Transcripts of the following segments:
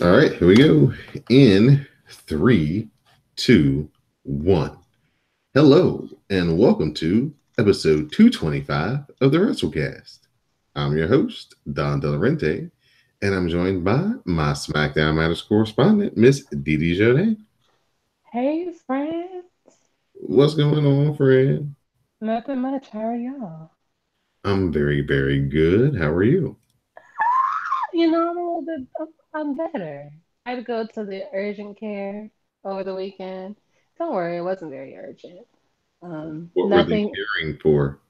All right, here we go. In three, two, one. Hello, and welcome to episode 225 of the WrassleCast. I'm your host, Don Delarente, and I'm joined by my SmackDown Matters correspondent, Miss Didi Jonet. Hey, friends. What's going on, friend? Nothing much. How are y'all? I'm very, very good. How are you? I'm a little bit, I'm better. I had to go to the urgent care over the weekend. Don't worry, it wasn't very urgent. What were they Nothing. caring for?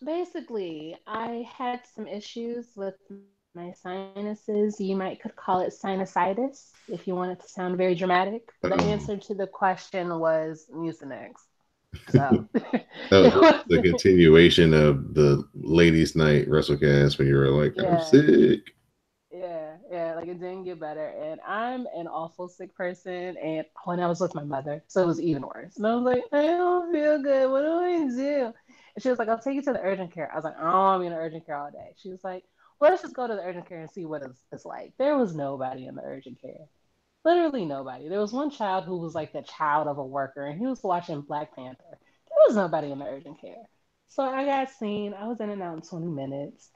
Basically, I had some issues with my sinuses. You might could call it sinusitis if you want it to sound very dramatic. The answer to the question was Mucinex. So Oh, it this is the wasn't. continuation of the ladies' night WrassleCast when you were like, "I'm Yeah. sick." Yeah, like it didn't get better. And I'm an awful sick person. And when I was with my mother, so it was even worse. And I was like, I don't feel good. What do I do? And she was like, I'll take you to the urgent care. I was like, I don't want to be in the urgent care all day. She was like, well, let's just go to the urgent care and see what it's like. There was nobody in the urgent care. Literally nobody. There was one child who was like the child of a worker, and he was watching Black Panther. There was nobody in the urgent care. So I got seen. I was in and out in 20 minutes.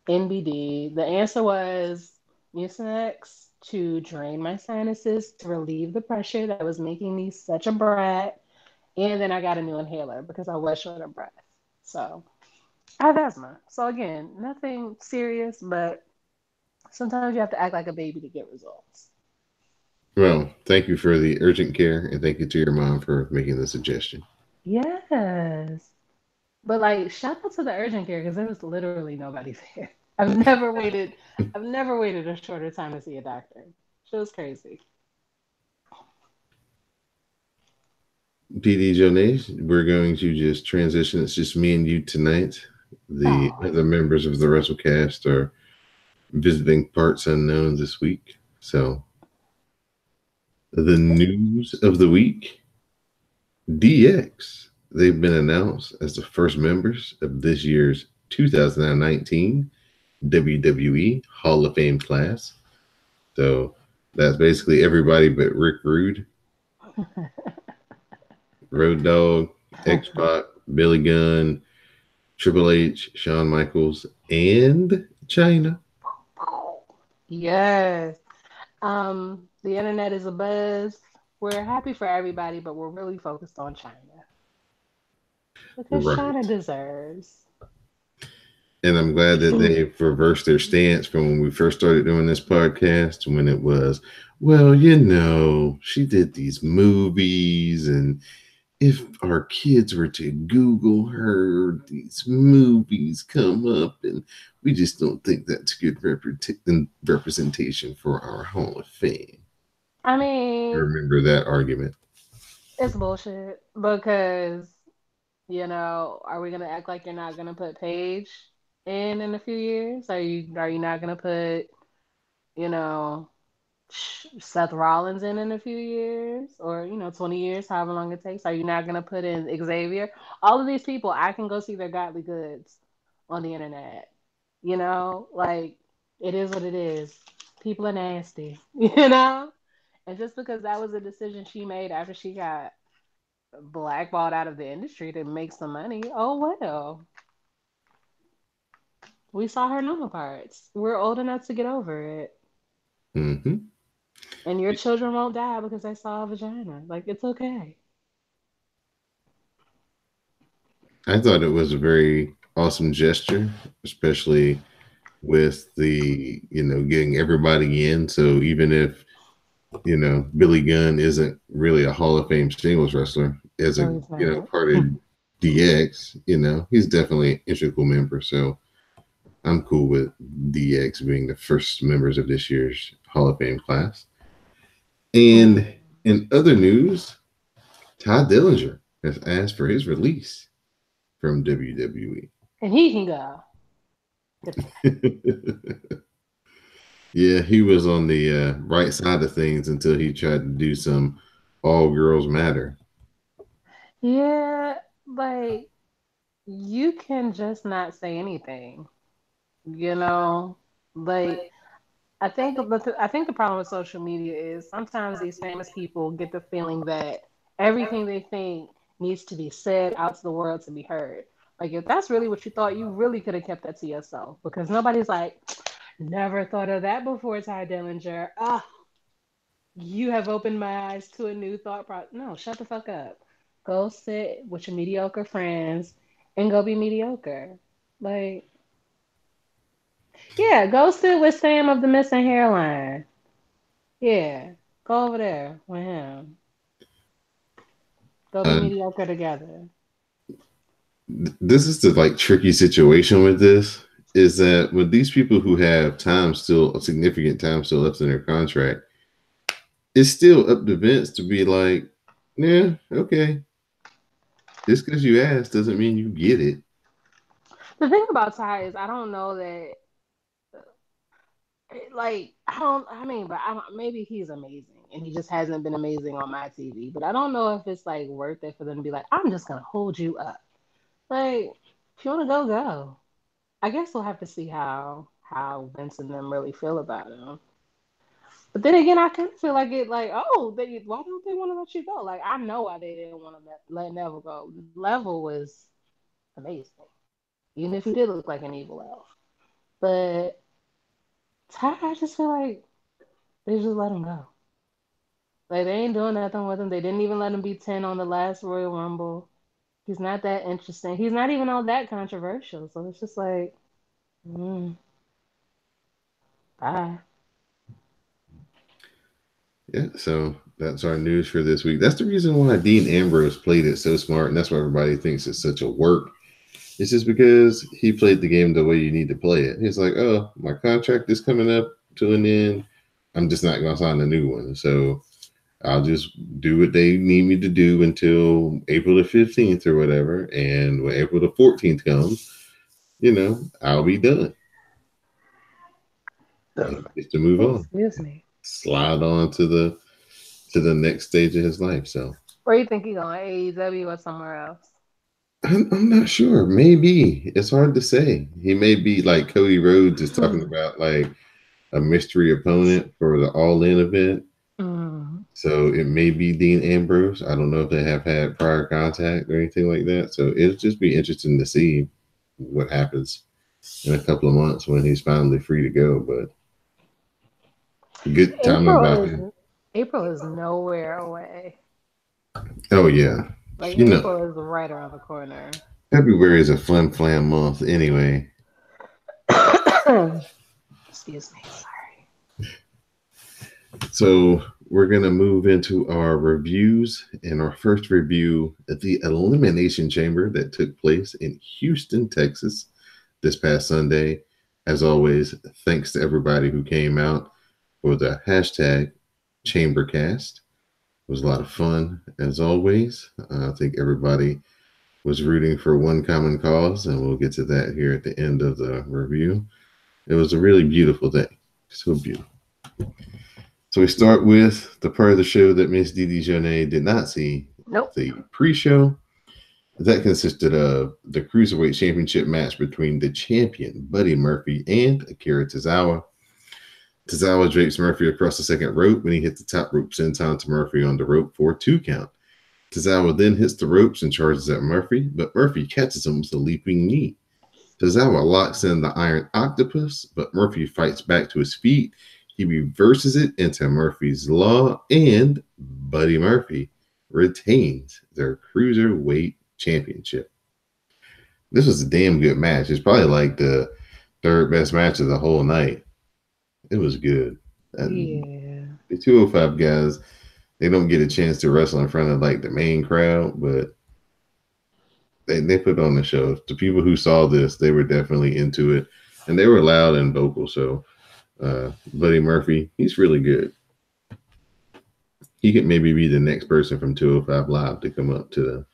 NBD. The answer was Mucinex to drain my sinuses to relieve the pressure that was making me such a brat. And then I got a new inhaler because I was short of breath. So I have asthma. So again, nothing serious, but sometimes you have to act like a baby to get results. Well, thank you for the urgent care, and thank you to your mom for making the suggestion. Yes. But like shout out to the urgent care because there was literally nobody there. I've never waited a shorter time to see a doctor. She was crazy. PD Jones, we're going to just transition. It's just me and you tonight. The Oh. other members of the WrestleCast are visiting parts unknown this week. So, the news of the week: DX. They've been announced as the first members of this year's 2019 WWE Hall of Fame class. So, that's basically everybody but Rick Rude, Road Dogg, X Pac, Billy Gunn, Triple H, Shawn Michaels, and China. Yes. The internet is a buzz. We're happy for everybody, but we're really focused on China because China Right. deserves. And I'm glad that they've reversed their stance from when we first started doing this podcast, when it was, well, she did these movies, and if our kids were to Google her, these movies come up, and we just don't think that's good representation for our Hall of Fame. I mean, Remember that argument? it's bullshit because, are we gonna act like you're not gonna put Paige in a few years? Are you not gonna put, you know, Seth Rollins in a few years or 20 years, however long it takes? Are you not going to put in Xavier? All of these people, I can go see their godly goods on the internet. Like it is what it is. People are nasty, And just because that was a decision she made after she got blackballed out of the industry to make some money, oh well. We saw her normal parts. We're old enough to get over it. Hmm. And your children won't die because they saw a vagina. Like, it's okay. I thought it was a very awesome gesture, especially with the, getting everybody in. So even if, Billy Gunn isn't really a Hall of Fame singles wrestler, as a, No, he's not. part of DX, he's definitely an integral member. So I'm cool with DX being the first members of this year's Hall of Fame class. And Mm. in other news, Todd Dillinger has asked for his release from WWE. And he can go. Goodbye. Yeah, he was on the right side of things until he tried to do some all girls matter. Yeah, like, you can just not say anything, you know? Like, I think the problem with social media is sometimes these famous people get the feeling that everything they think needs to be said out to the world to be heard. Like if that's really what you thought, you really could have kept that to yourself because nobody's like, never thought of that before, Ty Dillinger. Ah, you have opened my eyes to a new thought process. No, shut the fuck up. Go sit with your mediocre friends and go be mediocre. Like, yeah, go sit with Sam of the missing hairline. Yeah, go over there with him. Go be Uh, mediocre together. this is the like tricky situation with this is that with these people who have time still, a significant time still left in their contract, it's still up to Vince to be like, yeah, okay. Just because you asked doesn't mean you get it. The thing about Ty is I don't know that like I don't I mean but I don't, maybe he's amazing and he just hasn't been amazing on my TV, but I don't know if it's like worth it for them to be like I'm just going to hold you up. Like if you want to go go. I guess we'll have to see how Vince and them really feel about him. But then again, I kind of feel like it, like, oh, why don't they want to let you go? Like, I know why they didn't want to let Neville go. Level was amazing, even if he did look like an evil elf. But Ty, I just feel like they just let him go. Like, they ain't doing nothing with him. They didn't even let him be 10 on the last Royal Rumble. He's not that interesting. He's not even all that controversial. So it's just like, mm, bye. Yeah, so that's our news for this week. That's the reason why Dean Ambrose played it so smart, and that's why everybody thinks it's such a work. It's just because he played the game the way you need to play it. He's like, oh, my contract is coming up to an end. I'm just not going to sign a new one. So I'll just do what they need me to do until April the 15th or whatever. And when April the 14th comes, I'll be done. And he gets to move Oh, on, excuse me. slide on to the next stage of his life. So Where you think he going? AEW or somewhere else? I'm not sure. Maybe it's hard to say. He may be like Cody Rhodes is talking about like a mystery opponent for the All In event. Mm. So it may be Dean Ambrose. I don't know if they have had prior contact or anything like that. So it'll just be interesting to see what happens in a couple of months when he's finally free to go. But good timing April about is him. April is nowhere away. Oh yeah, Like you know, April is right around the corner. February is a flim flam month anyway. Excuse me. Sorry. So we're gonna move into our reviews, and our first review at the Elimination Chamber that took place in Houston, Texas, this past Sunday. As always, thanks to everybody who came out for the hashtag ChamberCast. It was a lot of fun, as always. I think everybody was rooting for one common cause, and we'll get to that here at the end of the review. It was a really beautiful day. So beautiful. So we start with the part of the show that Miss Didi Jonay did not see, Nope. the pre-show. That consisted of the Cruiserweight Championship match between the champion, Buddy Murphy, and Akira Tozawa. Tozawa drapes Murphy across the second rope when he hits the top rope senton to Murphy on the rope for a 2 count. Tozawa then hits the ropes and charges at Murphy, but Murphy catches him with a leaping knee. Tozawa locks in the Iron Octopus, but Murphy fights back to his feet. He reverses it into Murphy's Law, and Buddy Murphy retains their Cruiserweight Championship. This was a damn good match. It's probably like the third best match of the whole night. It was good. And Yeah. the 205 guys, they don't get a chance to wrestle in front of like the main crowd, but they put on the show. The people who saw this, they were definitely into it, and they were loud and vocal. So, Buddy Murphy, he's really good. He could maybe be the next person from 205 Live to come up to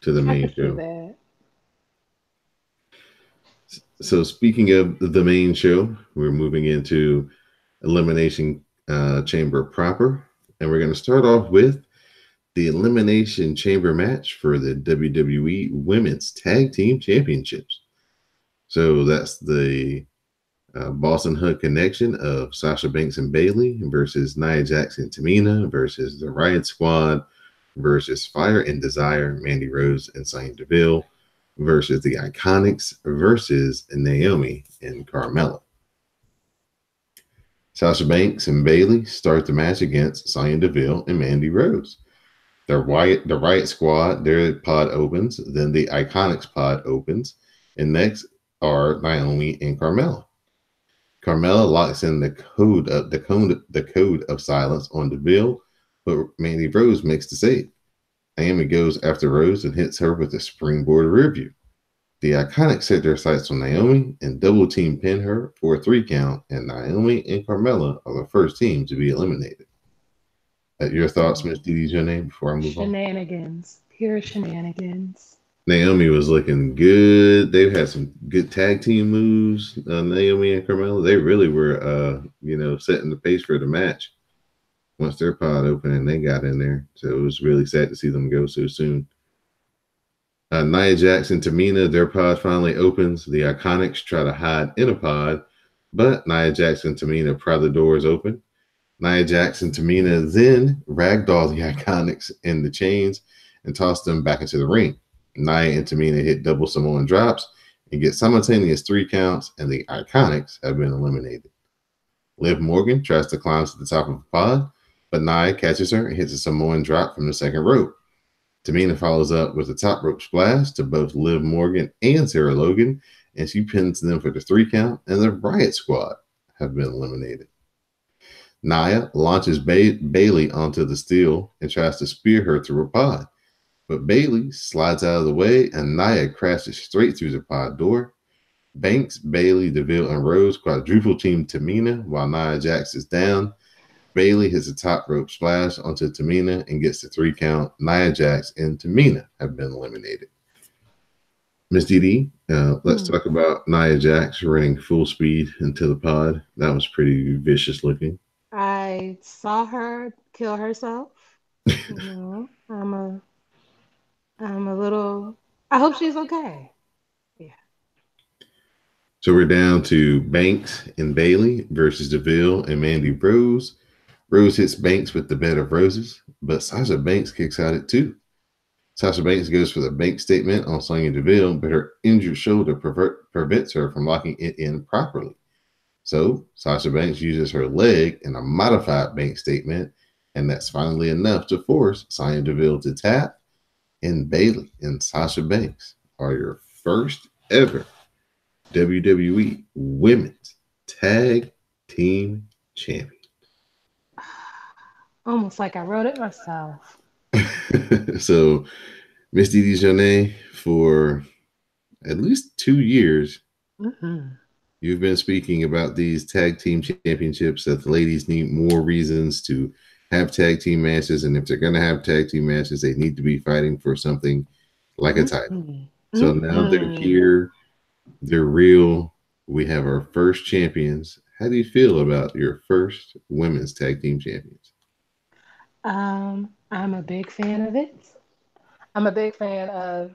the I main could see show. that. So, speaking of the main show, we're moving into Elimination Chamber proper, and we're going to start off with the Elimination Chamber match for the WWE Women's Tag Team Championships. So that's the Boston Hood Connection of Sasha Banks and Bailey versus Nia Jax and Tamina versus the Riot Squad versus Fire and Desire, Mandy Rose and Sonya Deville versus the Iconics versus Naomi and Carmella. Sasha Banks and Bailey start the match against Sonya Deville and Mandy Rose. The Riot Squad, their pod opens, then the Iconics pod opens, and next are Naomi and Carmella. Carmella locks in the code of silence on Deville, but Mandy Rose makes the save. Naomi goes after Rose and hits her with a springboard rearview. The Iconics set their sights on Naomi and double team pin her for a 3 count, and Naomi and Carmella are the first team to be eliminated. Your thoughts, Miss Dee Dee Jonay, before I move on? Shenanigans. Pure shenanigans. Naomi was looking good. They've had some good tag team moves. Naomi and Carmella, they really were, setting the pace for the match once their pod opened and they got in there. So it was really sad to see them go so soon. Nia Jax and Tamina, their pod finally opens. The Iconics try to hide in a pod, but Nia Jax and Tamina pry the doors open. Nia Jax and Tamina then ragdoll the Iconics in the chains and toss them back into the ring. Nia and Tamina hit double Samoan drops and get simultaneous 3 counts, and the Iconics have been eliminated. Liv Morgan tries to climb to the top of the pod, but Nia catches her and hits a Samoan drop from the second rope. Tamina follows up with a top rope splash to both Liv Morgan and Sarah Logan, and she pins them for the 3 count, and the Riot Squad have been eliminated. Nia launches Bailey onto the steel and tries to spear her through a pod, but Bailey slides out of the way, and Nia crashes straight through the pod door. Banks, Bailey, Deville, and Rose quadruple team Tamina while Nia Jax is down. Bailey hits a top rope splash onto Tamina and gets the 3 count. Nia Jax and Tamina have been eliminated. Miss Dee Dee, let's talk about Nia Jax running full speed into the pod. That was pretty vicious looking. I saw her kill herself. I'm a little. I hope she's okay. Yeah. So we're down to Banks and Bailey versus Deville and Mandy Rose. Rose hits Banks with the bed of roses, but Sasha Banks kicks out it too. Sasha Banks goes for the bank statement on Sonya Deville, but her injured shoulder prevents her from locking it in properly. So Sasha Banks uses her leg in a modified bank statement, and that's finally enough to force Sonya Deville to tap. And Bailey and Sasha Banks are your first ever WWE Women's Tag Team Champions. Almost like I wrote it myself. So, Miss Dee Dee Jonay, for at least 2 years, you've been speaking about these tag team championships, that the ladies need more reasons to have tag team matches, and if they're going to have tag team matches, they need to be fighting for something like a title. So now they're here, they're real. We have our first champions. How do you feel about your first women's tag team champions? I'm a big fan of it. I'm a big fan of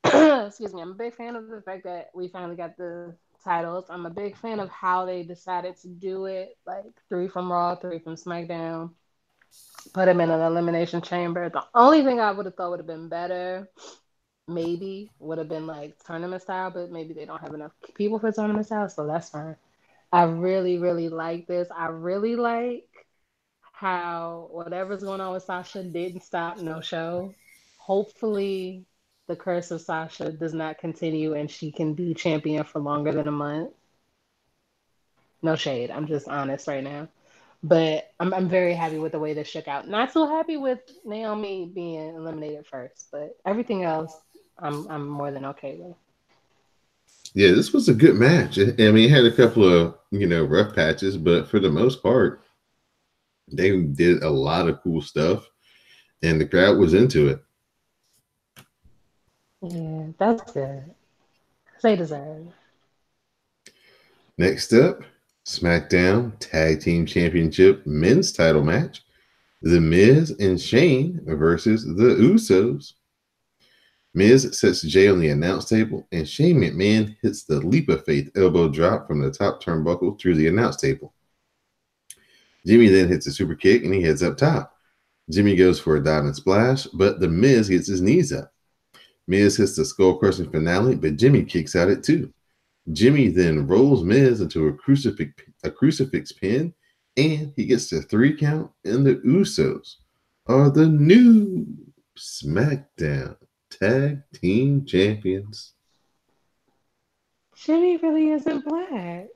excuse me, I'm a big fan of the fact that we finally got the titles. I'm a big fan of how they decided to do it, like 3 from Raw, 3 from SmackDown. Put them in an elimination chamber. The only thing I would have thought would have been better, maybe, would have been like tournament style, but maybe they don't have enough people for tournament style, so that's fine. I really, really like this. I really like how whatever's going on with Sasha didn't stop no show. Hopefully, the curse of Sasha does not continue and she can be champion for longer than a month. No shade. I'm just honest right now. But I'm very happy with the way this shook out. Not so happy with Naomi being eliminated first, but everything else I'm more than okay with. Yeah, this was a good match. I mean, it had a couple of, rough patches, but for the most part, they did a lot of cool stuff and the crowd was into it. Yeah, that's good. They deserve. Next up, SmackDown Tag Team Championship men's title match. The Miz and Shane versus the Usos. Miz sets Jay on the announce table, and Shane McMahon hits the leap of faith elbow drop from the top turnbuckle through the announce table. Jimmy then hits a super kick and he heads up top. Jimmy goes for a dive and splash, but the Miz gets his knees up. Miz hits the skull crushing finale, but Jimmy kicks out at 2. Jimmy then rolls Miz into a crucifix pin, and he gets the 3 count, and the Usos are the new SmackDown Tag Team Champions. Jimmy really isn't black.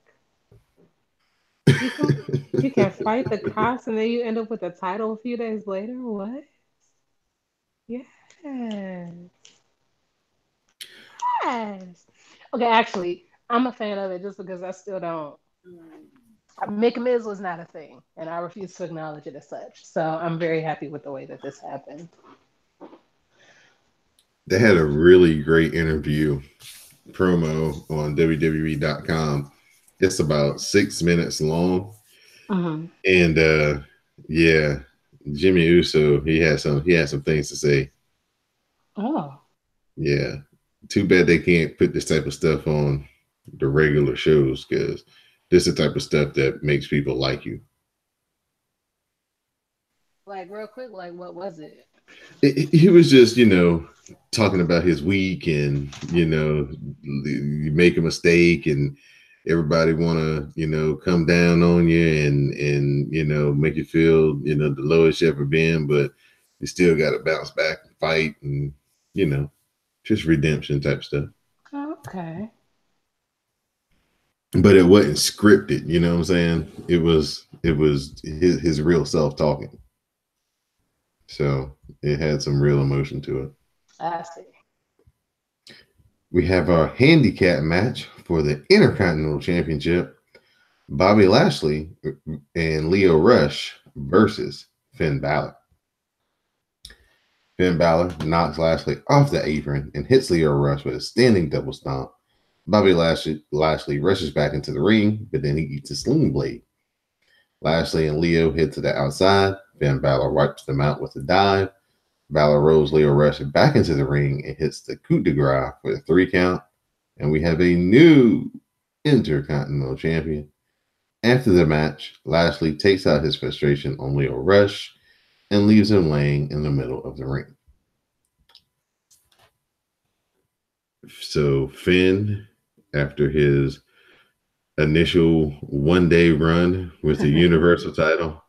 You can you can fight the cops and then you end up with a title a few days later. What? Yes. Yes. Okay, actually, I'm a fan of it just because I still don't. Mick Miz was not a thing, and I refuse to acknowledge it as such. So I'm very happy with the way that this happened. They had a really great interview promo on WWE.com. It's about 6 minutes long. Mm-hmm. And yeah, Jimmy Uso, he had some things to say. Oh, Yeah. Too bad they can't put this type of stuff on the regular shows because this is the type of stuff that makes people like you. like real quick, like what was it? He was just, talking about his week and, you make a mistake and everybody want to, come down on you and, make you feel, the lowest you ever been, but you still got to bounce back and fight and, you know, just redemption type stuff. Okay. But it wasn't scripted, you know what I'm saying? It was his real self talking. So it had some real emotion to it. I see. We have our handicap match for the Intercontinental Championship. Bobby Lashley and Leo Rush versus Finn Balor. Finn Balor knocks Lashley off the apron and hits Leo Rush with a standing double stomp. Bobby Lashley rushes back into the ring, but then he eats a sling blade. Lashley and Leo head to the outside. Finn Balor wipes them out with a dive. Balor rolls Leo Rush back into the ring and hits the coup de grace for the 3 count. And we have a new Intercontinental Champion. After the match, Lashley takes out his frustration on Leo Rush and leaves him laying in the middle of the ring. So Finn, after his initial 1-day run with the Universal title,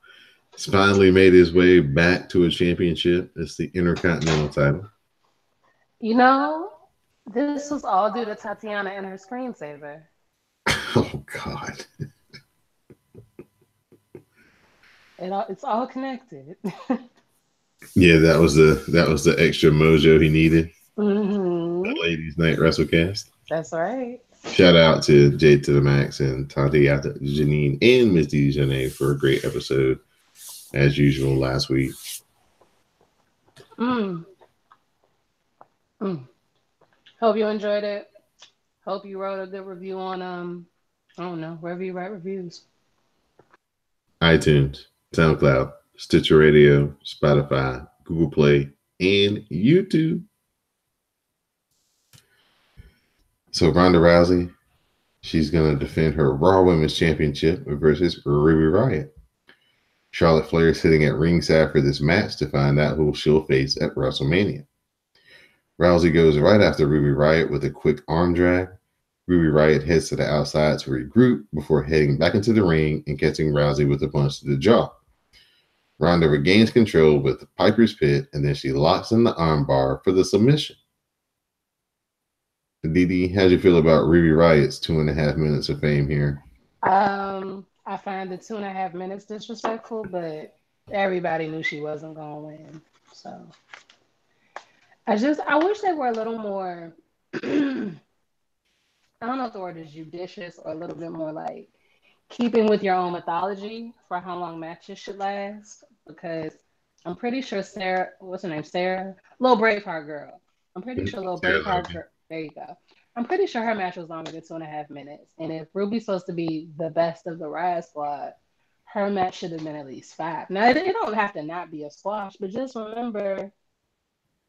has finally made his way back to a championship. It's the Intercontinental title. You know, this was all due to Tatiana and her screensaver. Oh God. It's all connected. Yeah, that was the extra mojo he needed. Hmm. The ladies' night WrassleCast. That's right. Shout out to Jay to the Max and Tatiana, Janine, and Miss Dijonay for a great episode as usual last week. Mm. Mm. Hope you enjoyed it. Hope you wrote a good review on I don't know, wherever you write reviews. iTunes, SoundCloud, Stitcher Radio, Spotify, Google Play, and YouTube. So Ronda Rousey, she's going to defend her Raw Women's Championship versus Ruby Riott. Charlotte Flair is sitting at ringside for this match to find out who she'll face at WrestleMania. Rousey goes right after Ruby Riott with a quick arm drag. Ruby Riott heads to the outside to regroup before heading back into the ring and catching Rousey with a punch to the jaw. Ronda regains control with Piper's Pit, and then she locks in the armbar for the submission. Didi, how'd you feel about Ruby Riott's 2.5 minutes of fame here? I find the 2.5 minutes disrespectful, but everybody knew she wasn't gonna win. So I wish they were a little more I don't know if the word is judicious or a little bit more like keeping with your own mythology for how long matches should last. Because I'm pretty sure Sarah, what's her name? Sarah? Little Braveheart girl. I'm pretty sure Little Sarah Braveheart Logan. girl. There you go. I'm pretty sure her match was longer than 2.5 minutes. And if Ruby's supposed to be the best of the Riot Squad, her match should have been at least 5. Now, it don't have to not be a squash, but just remember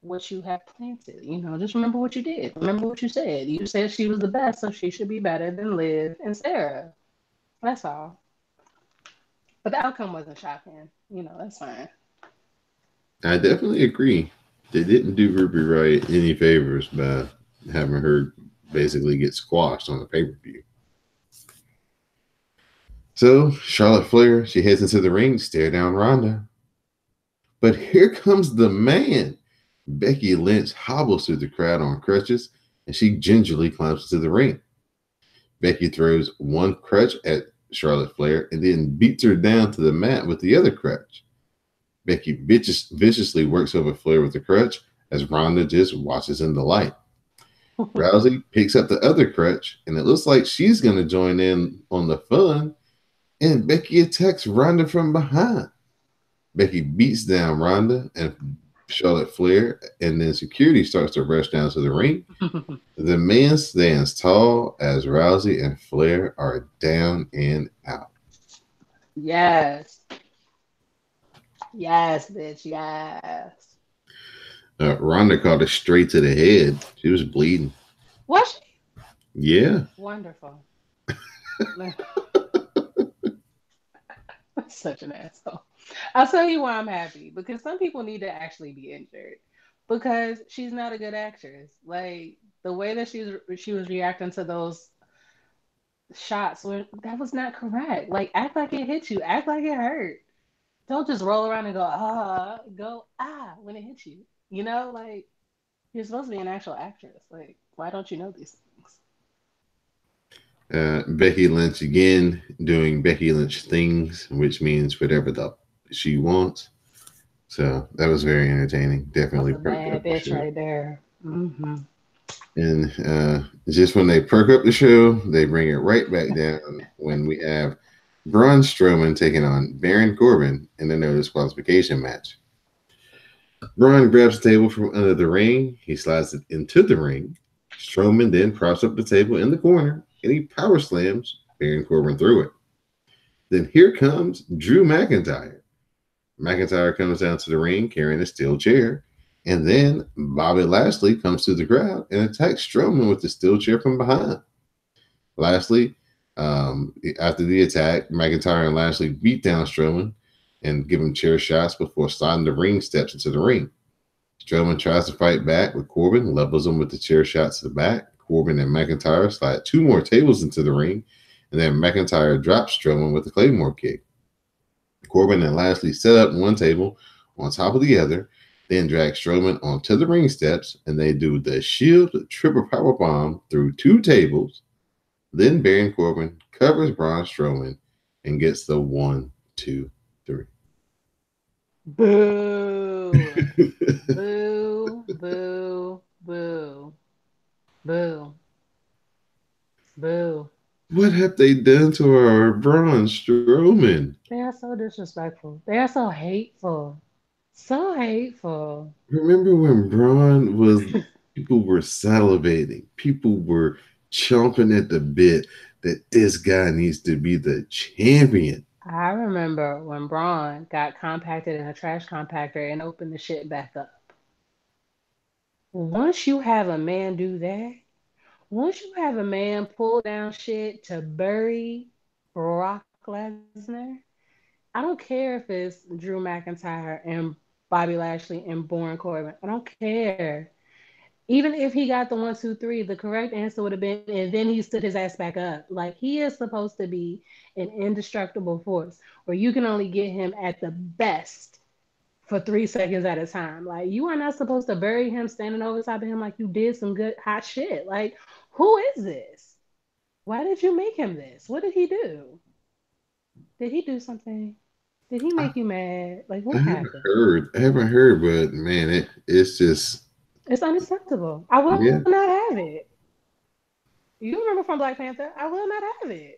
what you have planted. Just remember what you did. Remember what you said. You said she was the best, so she should be better than Liv and Sarah. That's all. But the outcome wasn't shocking. That's fine. I definitely agree. They didn't do Ruby Riott any favors by having her basically get squashed on the pay per view. So Charlotte Flair, she heads into the ring to stare down Ronda. But here comes the man. Becky Lynch hobbles through the crowd on crutches, and she gingerly climbs into the ring. Becky throws one crutch at Charlotte Flair and then beats her down to the mat with the other crutch. Becky viciously works over Flair with the crutch as Ronda just watches in delight. Rousey picks up the other crutch, and it looks like she's going to join in on the fun, and Becky attacks Ronda from behind. Becky beats down Ronda and Charlotte Flair, and then security starts to rush down to the ring. The man stands tall as Rousey and Flair are down and out. Yes. Yes, bitch. Yes. Ronda caught her straight to the head. She was bleeding. Was she? Yeah. Wonderful. Such an asshole. I'll tell you why I'm happy. Because some people need to actually be injured. Because she's not a good actress. Like the way that she was reacting to those shots that was not correct. Like act like it hit you. Act like it hurt. Don't just roll around and go when it hits you. Like you're supposed to be an actual actress. Like, why don't you know these things? Becky Lynch again doing Becky Lynch things, which means whatever she wants. So that was very entertaining. Definitely That's a perked bad up the bitch show. right there. Mm-hmm. And just when they perk up the show, they bring it right back down when we have Braun Strowman taking on Baron Corbin in a no disqualification match. Braun grabs the table from under the ring. He slides it into the ring. Strowman then props up the table in the corner and he power slams Baron Corbin through it. Then here comes Drew McIntyre. McIntyre comes down to the ring carrying a steel chair. And then Bobby Lashley comes to the crowd and attacks Strowman with the steel chair from behind. Lashley, after the attack, McIntyre and Lashley beat down Strowman and give him chair shots before sliding the ring steps into the ring. Strowman tries to fight back, but Corbin levels him with the chair shots to the back. Corbin and McIntyre slide two more tables into the ring, and then McIntyre drops Strowman with a Claymore kick. Corbin and Lashley set up one table on top of the other, then drag Strowman onto the ring steps, and they do the Shield triple power bomb through two tables. Then Baron Corbin covers Braun Strowman and gets the 1, 2, 3. Boo. Boo. Boo. Boo. Boo. Boo. What have they done to our Braun Strowman? They are so disrespectful. They are so hateful. So hateful. Remember when Braun was, people were salivating, people were chomping at the bit that this guy needs to be the champion. I remember when Braun got compacted in a trash compactor and opened the shit back up. Once you have a man do that, once you have a man pull down shit to bury Brock Lesnar, I don't care if it's Drew McIntyre and Bobby Lashley and Baron Corbin. I don't care. Even if he got the 1, 2, 3, the correct answer would have been, and then he stood his ass back up. Like he is supposed to be an indestructible force, where you can only get him at the best for 3 seconds at a time. Like you are not supposed to bury him standing over top of him like you did some good hot shit. Like who is this? Why did you make him this? What did he do? Did he do something? Did he I, make you mad? Like I what haven't happened? heard. I haven't heard, but man, it's just It's unacceptable. I will yeah. not have it. You remember from Black Panther? I will not have it.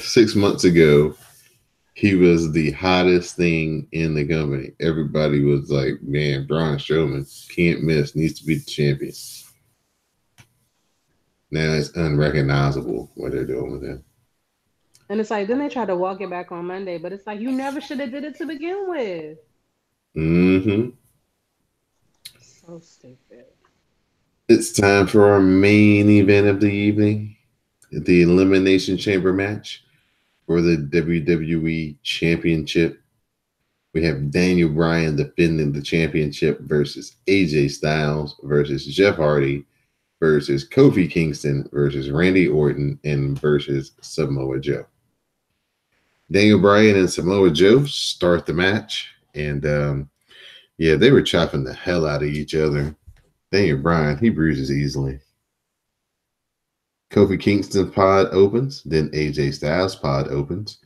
6 months ago, he was the hottest thing in the company. Everybody was like, "Man, Braun Strowman can't miss. Needs to be the champion." Now it's unrecognizable what they're doing with him. And it's like then they tried to walk it back on Monday, but it's like you never should have did it to begin with. Mm-hmm. So stupid. It's time for our main event of the evening, the Elimination Chamber match for the WWE Championship. We have Daniel Bryan defending the championship versus AJ Styles versus Jeff Hardy versus Kofi Kingston versus Randy Orton and versus Samoa Joe. Daniel Bryan and Samoa Joe start the match, and yeah, they were chopping the hell out of each other. Daniel Bryan, he bruises easily. Kofi Kingston's pod opens, then AJ Styles' pod opens.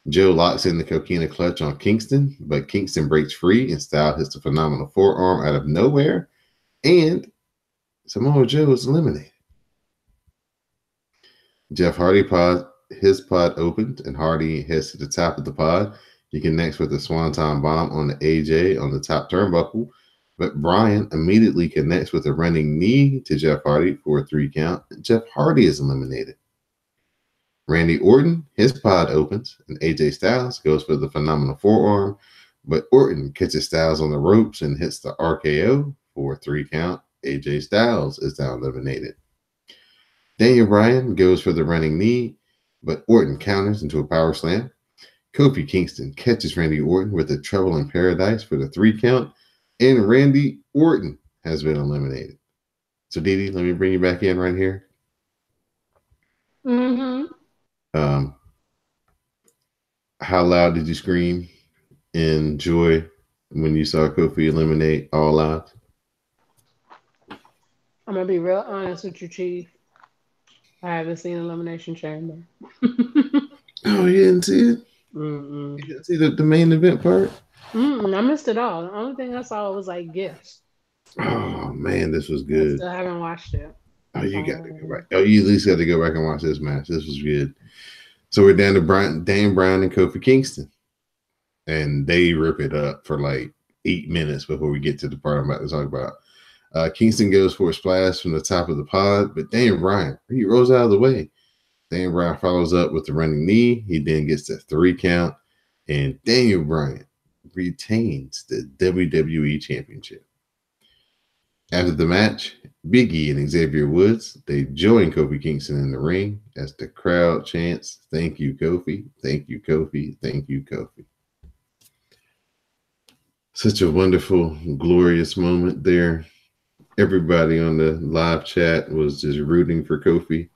Joe locks in the coquina clutch on Kingston, but Kingston breaks free and Styles hits a phenomenal forearm out of nowhere, and Samoa Joe is eliminated. Jeff Hardy his pod opened, and Hardy heads to the top of the pod. He connects with a swanton bomb on the AJ on the top turnbuckle, but Bryan immediately connects with a running knee to Jeff Hardy for a 3 count. Jeff Hardy is eliminated. Randy Orton, his pod opens, and AJ Styles goes for the phenomenal forearm, but Orton catches Styles on the ropes and hits the RKO for a 3 count. AJ Styles is now eliminated. Daniel Bryan goes for the running knee, but Orton counters into a power slam. Kofi Kingston catches Randy Orton with a Trouble in Paradise for the 3 count, and Randy Orton has been eliminated. So, Didi, let me bring you back in right here. Mm-hmm. How loud did you scream in joy when you saw Kofi eliminate All Out? I'm gonna be real honest with you, Chief. I haven't seen Elimination Chamber. Oh, you didn't see it? Mm-mm. You didn't see the main event part? Mm-mm. I missed it all. The only thing I saw was like gifts. Oh man, this was I good. still haven't watched it. Oh, you got to go back. Oh, you at least got to go back and watch this match. This was good. So we're down to Dan Bryan and Kofi Kingston, and they rip it up for like 8 minutes before we get to the part I'm about to talk about. Kingston goes for a splash from the top of the pod, but Dan Bryan, he rolls out of the way. Dan Bryan follows up with the running knee. He then gets the 3 count, and Daniel Bryan retains the WWE Championship. After the match, Big E and Xavier Woods, they join Kofi Kingston in the ring as the crowd chants, "Thank you, Kofi. Thank you, Kofi. Thank you, Kofi." Such a wonderful, glorious moment there. Everybody on the live chat was just rooting for Kofi,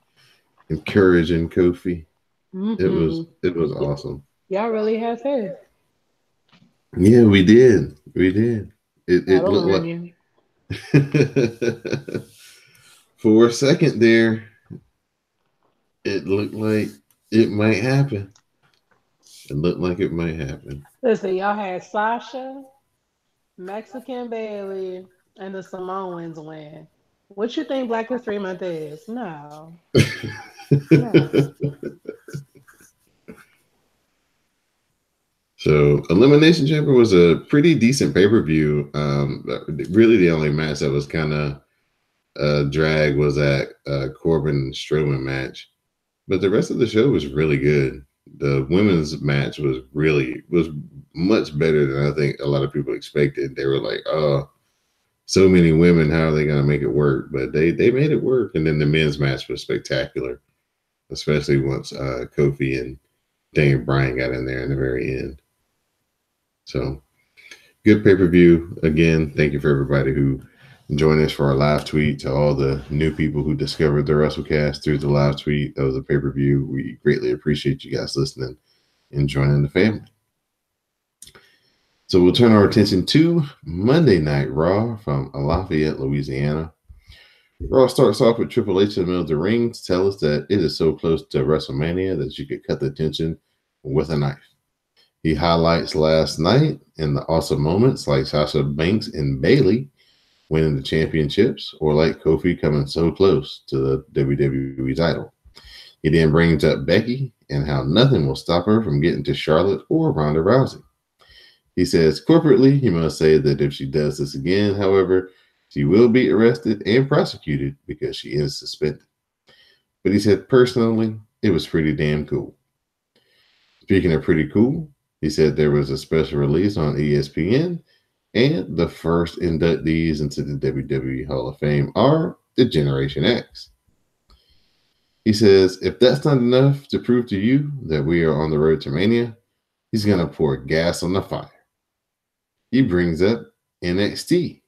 encouraging Kofi. It was awesome. Y'all really have faith. Yeah, we did. We did. It That'll looked learn like you. for a second there, it looked like it might happen. It looked like it might happen. Listen, y'all had Sasha, Mexican Bailey, and the Samoans win. What you think Black History Month is? No. No. So, Elimination Chamber was a pretty decent pay-per-view. Really, the only match that was kind of drag was that Corbin Strowman match, but the rest of the show was really good. The women's match was much better than I think a lot of people expected. They were like, "Oh, so many women, how are they going to make it work?" But they made it work. And then the men's match was spectacular, especially once Kofi and Daniel Bryan got in there in the very end. So good pay-per-view. Again, thank you for everybody who joined us for our live tweet. To all the new people who discovered the WrassleCast through the live tweet of the pay-per-view, we greatly appreciate you guys listening and joining the family. So we'll turn our attention to Monday Night Raw from Lafayette, Louisiana. Raw starts off with Triple H in the middle of the ring to tell us that it is so close to WrestleMania that you could cut the tension with a knife. He highlights last night and the awesome moments like Sasha Banks and Bayley winning the championships, or like Kofi coming so close to the WWE title. He then brings up Becky and how nothing will stop her from getting to Charlotte or Ronda Rousey. He says corporately, he must say that if she does this again, however, she will be arrested and prosecuted because she is suspended. But he said personally, it was pretty damn cool. Speaking of pretty cool, he said there was a special release on ESPN, And the first inductees into the WWE Hall of Fame are the Generation X. He says, if that's not enough to prove to you that we are on the road to Mania, he's going to pour gas on the fire. He brings up NXT.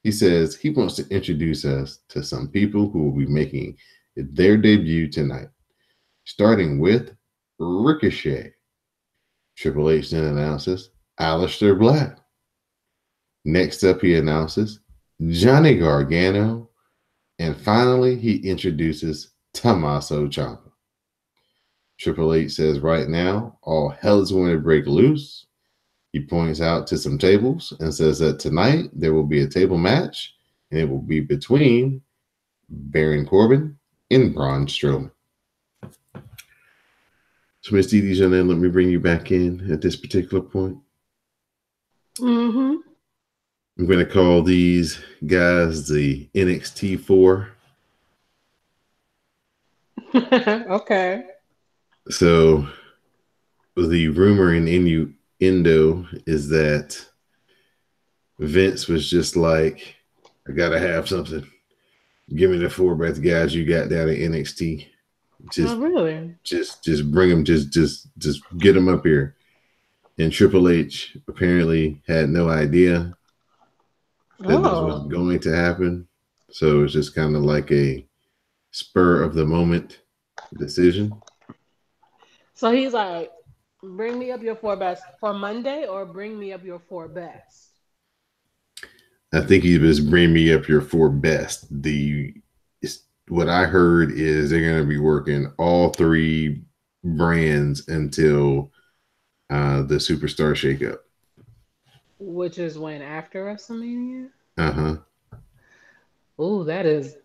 He says he wants to introduce us to some people who will be making their debut tonight, starting with Ricochet. Triple H then announces Aleister Black. Next up, he announces Johnny Gargano. And finally, he introduces Tommaso Ciampa. Triple H says right now, all hell is going to break loose. He points out to some tables and says that tonight there will be a table match, and it will be between Baron Corbin and Braun Strowman. So, Miss Dee Dee, let me bring you back in at this particular point. Mm-hmm. I'm going to call these guys the NXT 4. Okay. So, the rumor and innuendo is that Vince was just like, I got to have something. Give me the 4 best guys you got down at NXT. Oh, really? Just bring them. Just get them up here. And Triple H apparently had no idea that this was going to happen. So it's just kind of like a spur of the moment decision. So he's like, bring me up your 4 best for Monday, or bring me up your 4 best. I think he was bring me up your 4 best. What I heard is they're going to be working all 3 brands until the Superstar shakeup, which is when, after WrestleMania. Oh, that is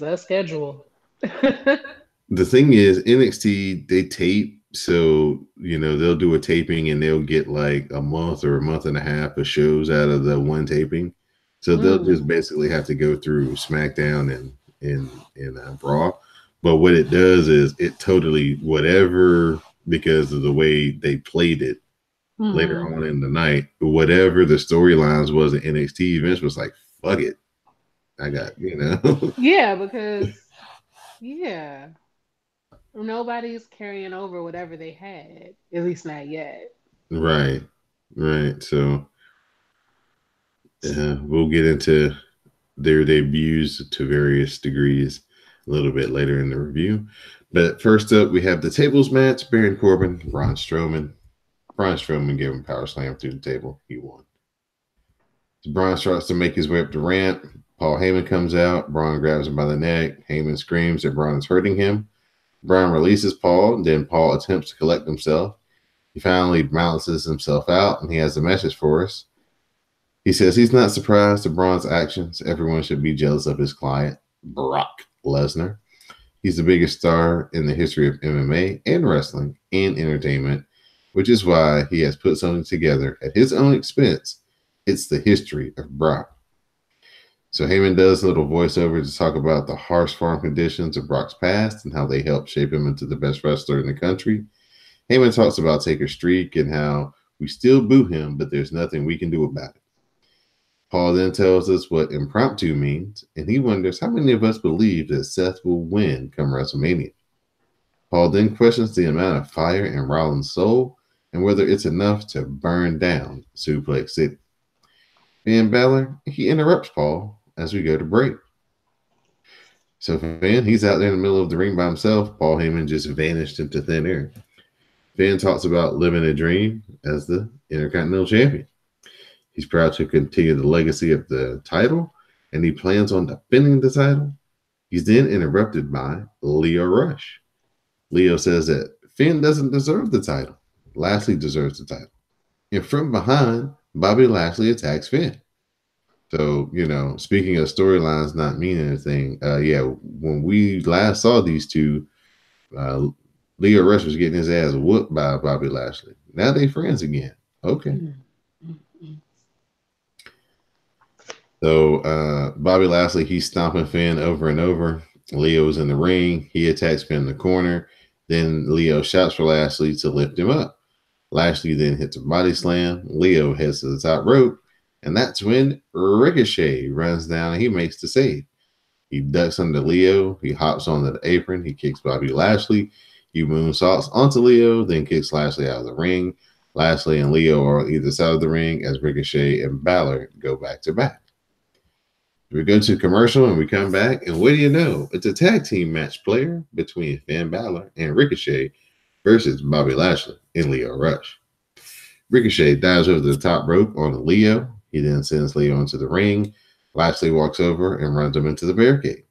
a schedule. The thing is, NXT, they tape, so they'll do a taping and they'll get like a month or a month and a half of shows out of the one taping. So they'll just basically have to go through SmackDown and Raw. But what it does is it totally whatever, because of the way they played it later on in the night, whatever the storylines was at NXT, Vince was like, fuck it. I got, Yeah, because nobody's carrying over whatever they had, at least not yet. Right. So we'll get into their debuts to various degrees a little bit later in the review. But first up, we have the tables match: Baron Corbin, Braun Strowman. Braun Strowman gave him power slam through the table. He won. So Braun starts to make his way up the ramp. Paul Heyman comes out. Braun grabs him by the neck. Heyman screams that Braun is hurting him. Braun releases Paul. Then Paul attempts to collect himself. He finally balances himself out, and he has a message for us. He says he's not surprised at Braun's actions. Everyone should be jealous of his client, Brock Lesnar. He's the biggest star in the history of MMA and wrestling and entertainment, which is why he has put something together at his own expense. It's the history of Brock. So Heyman does a little voiceover to talk about the harsh farm conditions of Brock's past and how they helped shape him into the best wrestler in the country. Heyman talks about Taker's streak and how we still boo him, but there's nothing we can do about it. Paul then tells us what impromptu means, and he wonders how many of us believe that Seth will win come WrestleMania. Paul then questions the amount of fire in Rollins' soul and whether it's enough to burn down Suplex City. Finn Balor, he interrupts Paul as we go to break. So Finn, he's out there in the middle of the ring by himself. Paul Heyman just vanished into thin air. Finn talks about living a dream as the Intercontinental Champion. He's proud to continue the legacy of the title, and he plans on defending the title. He's then interrupted by Lio Rush. Lio says that Finn doesn't deserve the title. Lashley deserves the title. And from behind, Bobby Lashley attacks Finn. So, speaking of storylines not meaning anything, when we last saw these two, Lio Rush was getting his ass whooped by Bobby Lashley. Now they friends again. Okay. So Bobby Lashley, he's stomping Finn over and over. Leo's in the ring. He attacks Finn in the corner. Then Lio shouts for Lashley to lift him up. Lashley then hits a body slam. Lio heads to the top rope. And that's when Ricochet runs down and he makes the save. He ducks under Leo. He hops onto the apron. He kicks Bobby Lashley. He moonsaults onto Leo, then kicks Lashley out of the ring. Lashley and Leo are on either side of the ring as Ricochet and Balor go back to back. We go to commercial and we come back, and what do you know? It's a tag team match player between Finn Balor and Ricochet versus Bobby Lashley and Leo Rush. Ricochet dives over the top rope on Leo. He then sends Leo into the ring. Lashley walks over and runs him into the barricade.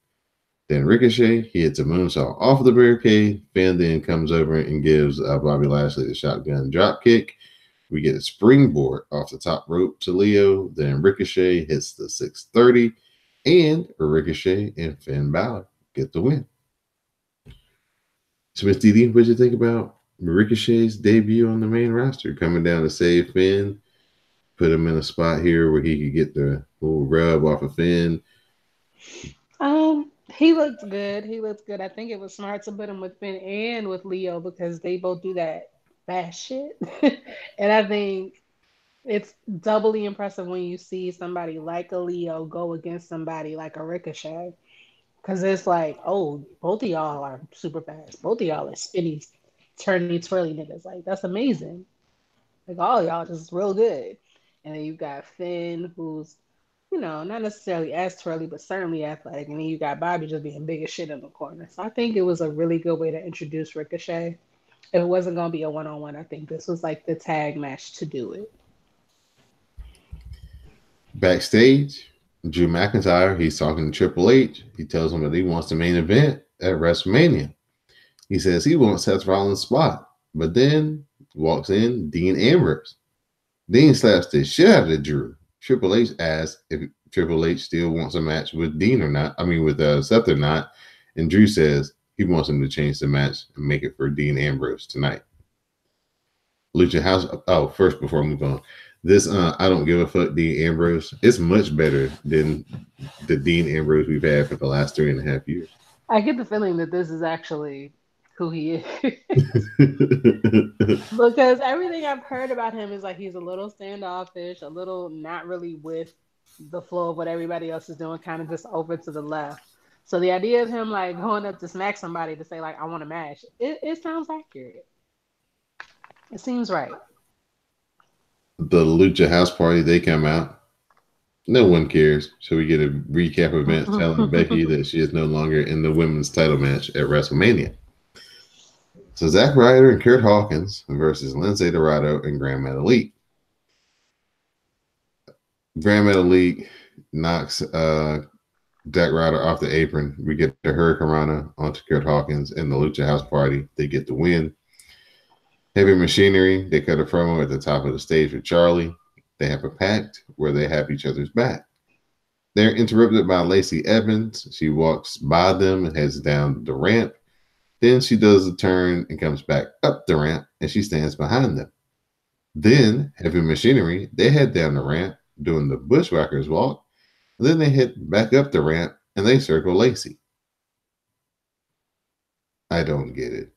Then Ricochet, he hits a moonsault off of the barricade. Finn then comes over and gives Bobby Lashley the shotgun drop kick. We get a springboard off the top rope to Leo. Then Ricochet hits the 630, and Ricochet and Finn Balor get the win. So, Miss Didi, what did you think about Ricochet's debut on the main roster, coming down to save Finn, put him in a spot here where he could get the little rub off of Finn? He looked good. He looked good. I think it was smart to put him with Finn and with Leo because they both do that fast shit. And I think it's doubly impressive when you see somebody like a Leo go against somebody like a Ricochet. Because it's like, oh, both of y'all are super fast. Both of y'all are spinny, turny, twirly niggas. Like, that's amazing. Like, all y'all just real good. And then you got Finn, who's, not necessarily as twirly, but certainly athletic. And then you got Bobby just being big as shit in the corner. So I think it was a really good way to introduce Ricochet. If it wasn't going to be a one-on-one, I think this was like the tag match to do it. Backstage, Drew McIntyre, he's talking to Triple H. He tells him that he wants the main event at WrestleMania. He says he wants Seth Rollins' spot, but then walks in Dean Ambrose. Dean slaps the shit out of Drew. Triple H asks if Triple H still wants a match with Dean or not. I mean, with Seth or not. And Drew says he wants him to change the match and make it for Dean Ambrose tonight. Lucha House. Oh, first, before I move on, this I don't give a fuck Dean Ambrose. It's much better than the Dean Ambrose we've had for the last 3.5 years. I get the feeling that this is actually who he is. Because everything I've heard about him is like he's a little standoffish, a little not really with the flow of what everybody else is doing, kind of just over to the left. So the idea of him like going up to smack somebody to say like I want a match, it sounds accurate. It seems right. The Lucha House Party, they come out. No one cares. So we get a recap of events telling Becky that she is no longer in the women's title match at WrestleMania. So Zack Ryder and Kurt Hawkins versus Lince Dorado and Grand Metalik. Grand Metalik knocks Zack Ryder off the apron. We get the Hurricanrana onto Kurt Hawkins and the Lucha House Party. They get the win. Heavy Machinery, they cut a promo at the top of the stage with Charlie. They have a pact where they have each other's back. They're interrupted by Lacey Evans. She walks by them and heads down the ramp. Then she does a turn and comes back up the ramp, and she stands behind them. Then Heavy Machinery, they head down the ramp doing the Bushwhackers walk. Then they head back up the ramp and they circle Lacey. I don't get it.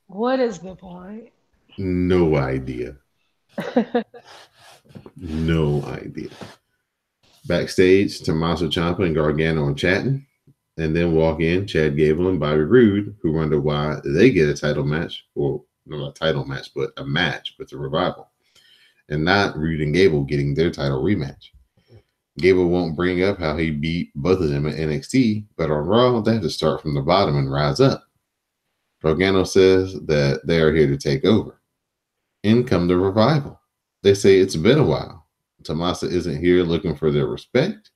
What is the point? No idea. No idea. Backstage, Tommaso Ciampa and Gargano are chatting, and then walk in Chad Gable and Bobby Roode, who wonder why they get a title match, or not a title match, but a match with the Revival, and not Roode and Gable getting their title rematch. Gable won't bring up how he beat both of them at NXT, but on Raw, they have to start from the bottom and rise up. Gargano says that they are here to take over. In come the Revival. They say it's been a while. Tommaso isn't here looking for their respect.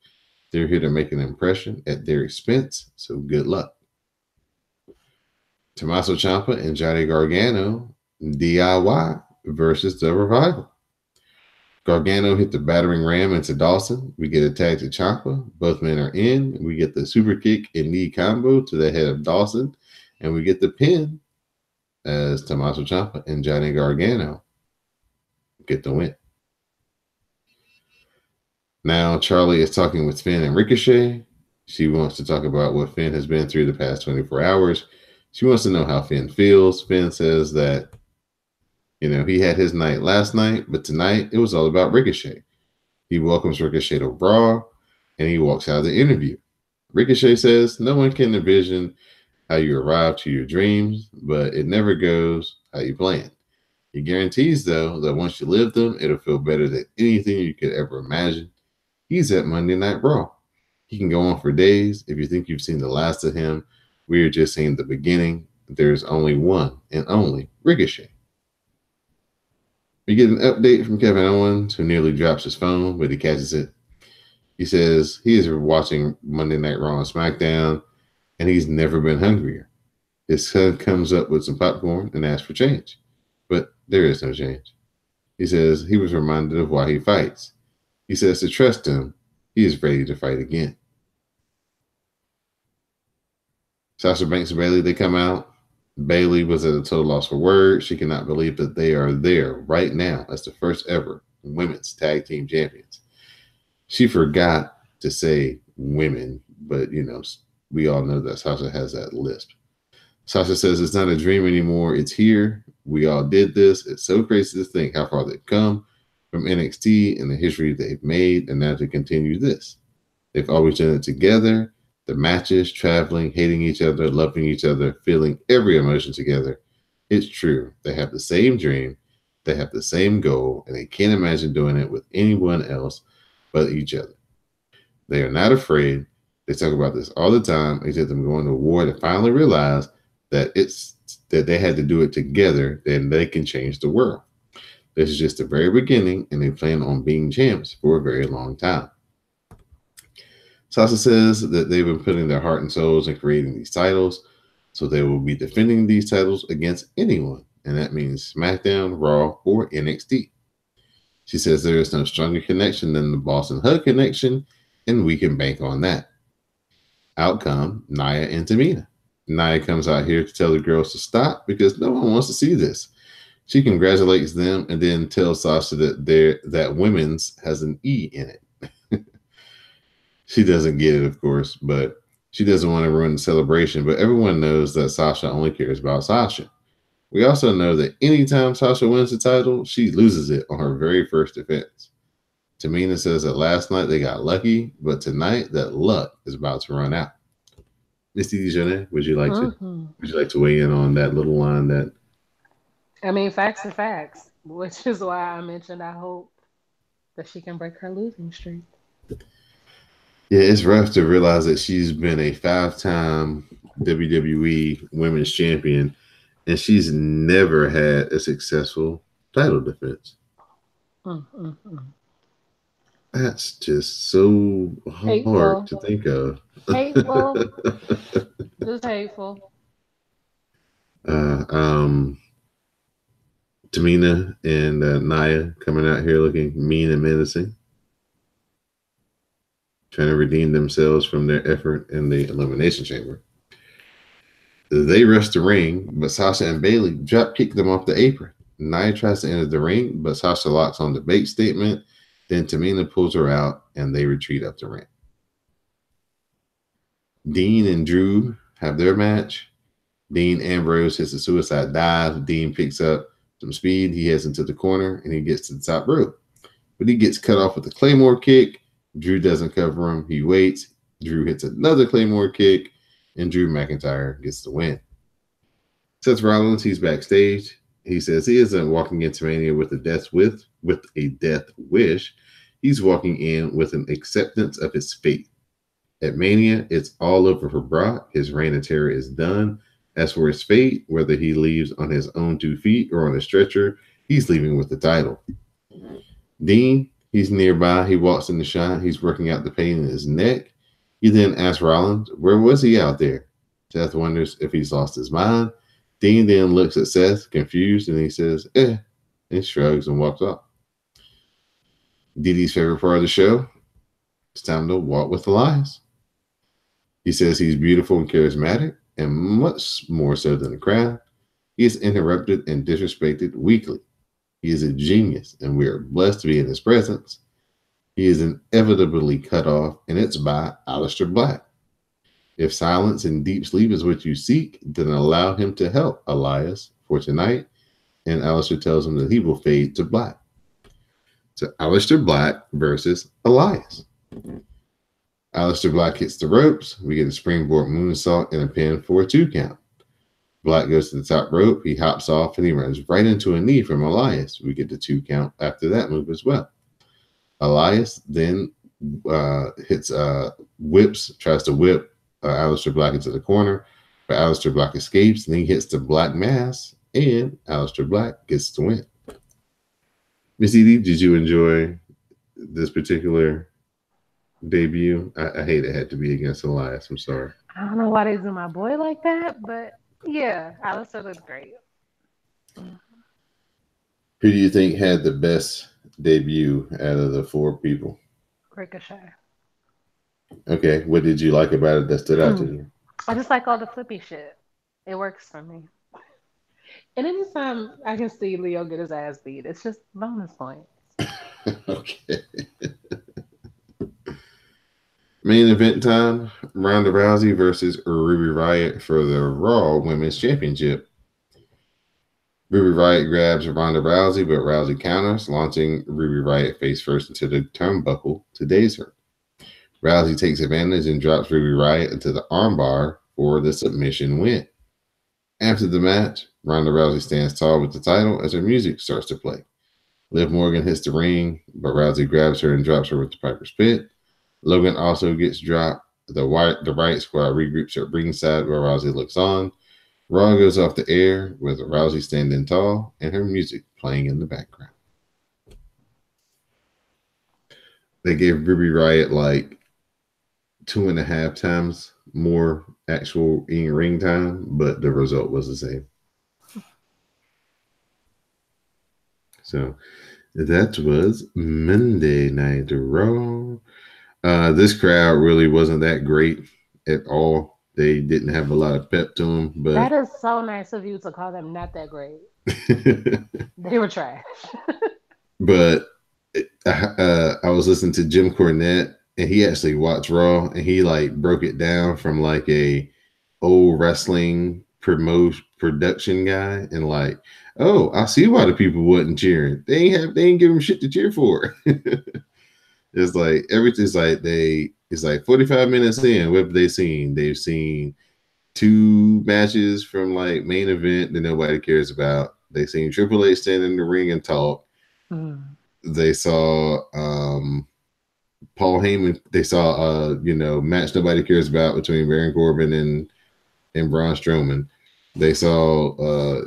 They're here to make an impression at their expense, so good luck. Tommaso Ciampa and Johnny Gargano, DIY versus the Revival. Gargano hit the battering ram into Dawson. We get a tag to Ciampa. Both men are in. We get the super kick and knee combo to the head of Dawson. And we get the pin as Tommaso Ciampa and Johnny Gargano get the win. Now Charlie is talking with Finn and Ricochet. She wants to talk about what Finn has been through the past 24 hours. She wants to know how Finn feels. Finn says that, he had his night last night, but tonight it was all about Ricochet. He welcomes Ricochet to Raw, and he walks out of the interview. Ricochet says, "No one can envision how you arrive to your dreams, but it never goes how you plan." He guarantees, though, that once you live them, it'll feel better than anything you could ever imagine. He's at Monday Night Raw. He can go on for days. If you think you've seen the last of him, we're just seeing the beginning. There's only one and only Ricochet. We get an update from Kevin Owens, who nearly drops his phone, but he catches it. He says he is watching Monday Night Raw and SmackDown, and he's never been hungrier. His son comes up with some popcorn and asks for change, but there is no change. He says he was reminded of why he fights. He says to trust him, he is ready to fight again. Sasha Banks and Bayley, they come out. Bayley was at a total loss for words. She cannot believe that they are there right now as the first ever women's tag team champions. She forgot to say women, but we all know that Sasha has that lisp. Sasha says it's not a dream anymore. It's here. We all did this. It's so crazy to think how far they've come from NXT and the history they've made, and now to continue this. They've always done it together. The matches, traveling, hating each other, loving each other, feeling every emotion together. It's true. They have the same dream. They have the same goal, and they can't imagine doing it with anyone else but each other. They are not afraid. They talk about this all the time, except them going to war to finally realize that they had to do it together, then they can change the world. This is just the very beginning, and they plan on being champs for a very long time. Sasha says that they've been putting their heart and souls in creating these titles, so they will be defending these titles against anyone, and that means SmackDown, Raw, or NXT. She says there is no stronger connection than the Boston Hug connection, and we can bank on that. Out come Nia and Tamina. Nia comes out here to tell the girls to stop because no one wants to see this. She congratulates them and then tells Sasha that women's has an E in it. She doesn't get it, of course, but she doesn't want to ruin the celebration. But everyone knows that Sasha only cares about Sasha. We also know that anytime Sasha wins the title, she loses it on her very first defense. Tamina says that last night they got lucky, but tonight that luck is about to run out. Misty Dijonais, would you like to weigh in on that little line that? I mean, facts are facts, which is why I mentioned I hope that she can break her losing streak. Yeah, it's rough to realize that she's been a 5-time WWE Women's Champion, and she's never had a successful title defense. That's just so hard to think of. Hateful. Just hateful. Tamina and Nia coming out here looking mean and menacing, trying to redeem themselves from their effort in the Elimination Chamber. They rush the ring, but Sasha and Bayley drop kick them off the apron. Nia tries to enter the ring, but Sasha locks on the bait statement. Then Tamina pulls her out, and they retreat up the ramp. Dean and Drew have their match. Dean Ambrose hits a suicide dive. Dean picks up some speed. He heads into the corner, and he gets to the top rope. But he gets cut off with a Claymore kick. Drew doesn't cover him. He waits. Drew hits another Claymore kick, and Drew McIntyre gets the win. Seth Rollins, he's backstage. He says he isn't walking into Mania with a death wish. He's walking in with an acceptance of his fate. At Mania, it's all over for Brock. His reign of terror is done. As for his fate, whether he leaves on his own 2 feet or on a stretcher, he's leaving with the title. Dean, he's nearby. He walks in the shot. He's working out the pain in his neck. He then asks Rollins, where was he out there? Seth wonders if he's lost his mind. Dean then looks at Seth, confused, and he says, and shrugs and walks off. DD's favorite part of the show, it's time to walk with Elias. He says he's beautiful and charismatic, and much more so than the crowd. He is interrupted and disrespected weekly. He is a genius, and we are blessed to be in his presence. He is inevitably cut off, and it's by Aleister Black. If silence and deep sleep is what you seek, then allow him to help Elias for tonight. And Aleister tells him that he will fade to black. So Aleister Black versus Elias. Aleister Black hits the ropes. We get a springboard moonsault and a pin for a 2 count. Black goes to the top rope. He hops off and he runs right into a knee from Elias. We get the 2 count after that move as well. Elias then hits whips, tries to whip Aleister Black into the corner, but Aleister Black escapes and he hits the Black Mass, and Aleister Black gets the win. Miss Edie, did you enjoy this particular debut? I hate it had to be against Elias. I'm sorry. I don't know why they do my boy like that, but yeah, Alistair looks great. Who do you think had the best debut out of the 4 people? Ricochet. Okay, what did you like about it that stood out to you? I just like all the flippy shit. It works for me. And anytime I can see Leo get his ass beat, it's just bonus points. Okay. Main event time, Ronda Rousey versus Ruby Riott for the Raw Women's Championship. Ruby Riott grabs Ronda Rousey, but Rousey counters, launching Ruby Riott face first into the turnbuckle to daze her. Rousey takes advantage and drops Ruby Riott into the armbar for the submission win. After the match, Ronda Rousey stands tall with the title as her music starts to play. Liv Morgan hits the ring, but Rousey grabs her and drops her with the Piper's Pit. Logan also gets dropped. The Riott Squad regroups at ringside where Rousey looks on. Raw goes off the air with Rousey standing tall and her music playing in the background. They gave Ruby Riott like 2.5 times more actual in-ring time, but the result was the same. So that was Monday Night Raw. This crowd really wasn't that great at all. They didn't have a lot of pep to them, but that is so nice of you to call them not that great. They were trash. But I was listening to Jim Cornette, and he actually watched Raw, and he like broke it down from like a old wrestling production guy, and like, oh, I see why the people wasn't cheering. They ain't give them shit to cheer for. It's like everything's like it's like 45 minutes in. What have they seen? They've seen 2 matches from like main event that nobody cares about. They've seen Triple H stand in the ring and talk. They saw Paul Heyman. They saw match nobody cares about between Baron Corbin and Braun Strowman. They saw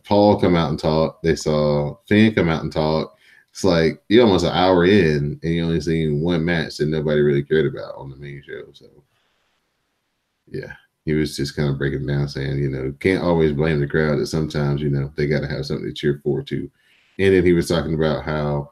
Paul come out and talk. They saw Finn come out and talk. It's like you're almost an hour in and you only seen 1 match that nobody really cared about on the main show. So yeah, he was just kind of breaking down saying, can't always blame the crowd, that sometimes, they got to have something to cheer forward to. And then he was talking about how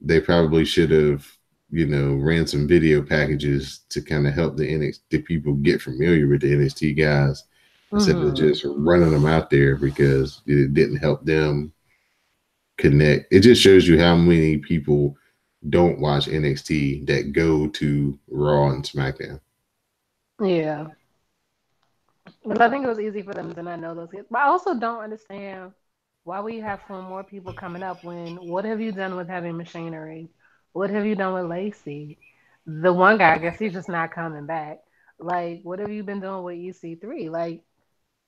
they probably should have, ran some video packages to kind of help the people get familiar with the NXT guys instead of just running them out there, because it didn't help them connect. It just shows you how many people don't watch NXT that go to Raw and SmackDown. Yeah. But I think it was easy for them to not know those kids. But I also don't understand why we have 4 more people coming up when what have you done with having machinery? What have you done with Lacey? The one guy, I guess he's just not coming back. Like, what have you been doing with EC3? Like,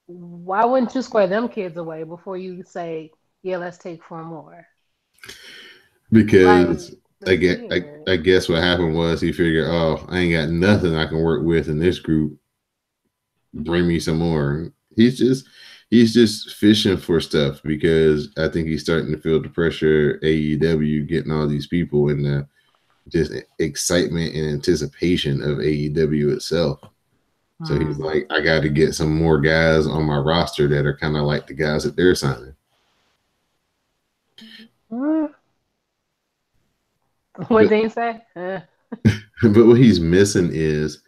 why wouldn't you square them kids away before you say, yeah, let's take 4 more? Because I guess what happened was he figured, oh, I ain't got nothing I can work with in this group. Bring me some more. He's just fishing for stuff, because I think he's starting to feel the pressure AEW getting all these people, and the just excitement and anticipation of AEW itself. So he's like, I got to get some more guys on my roster that are kind of like the guys that they're signing. What did he say? But what he's missing is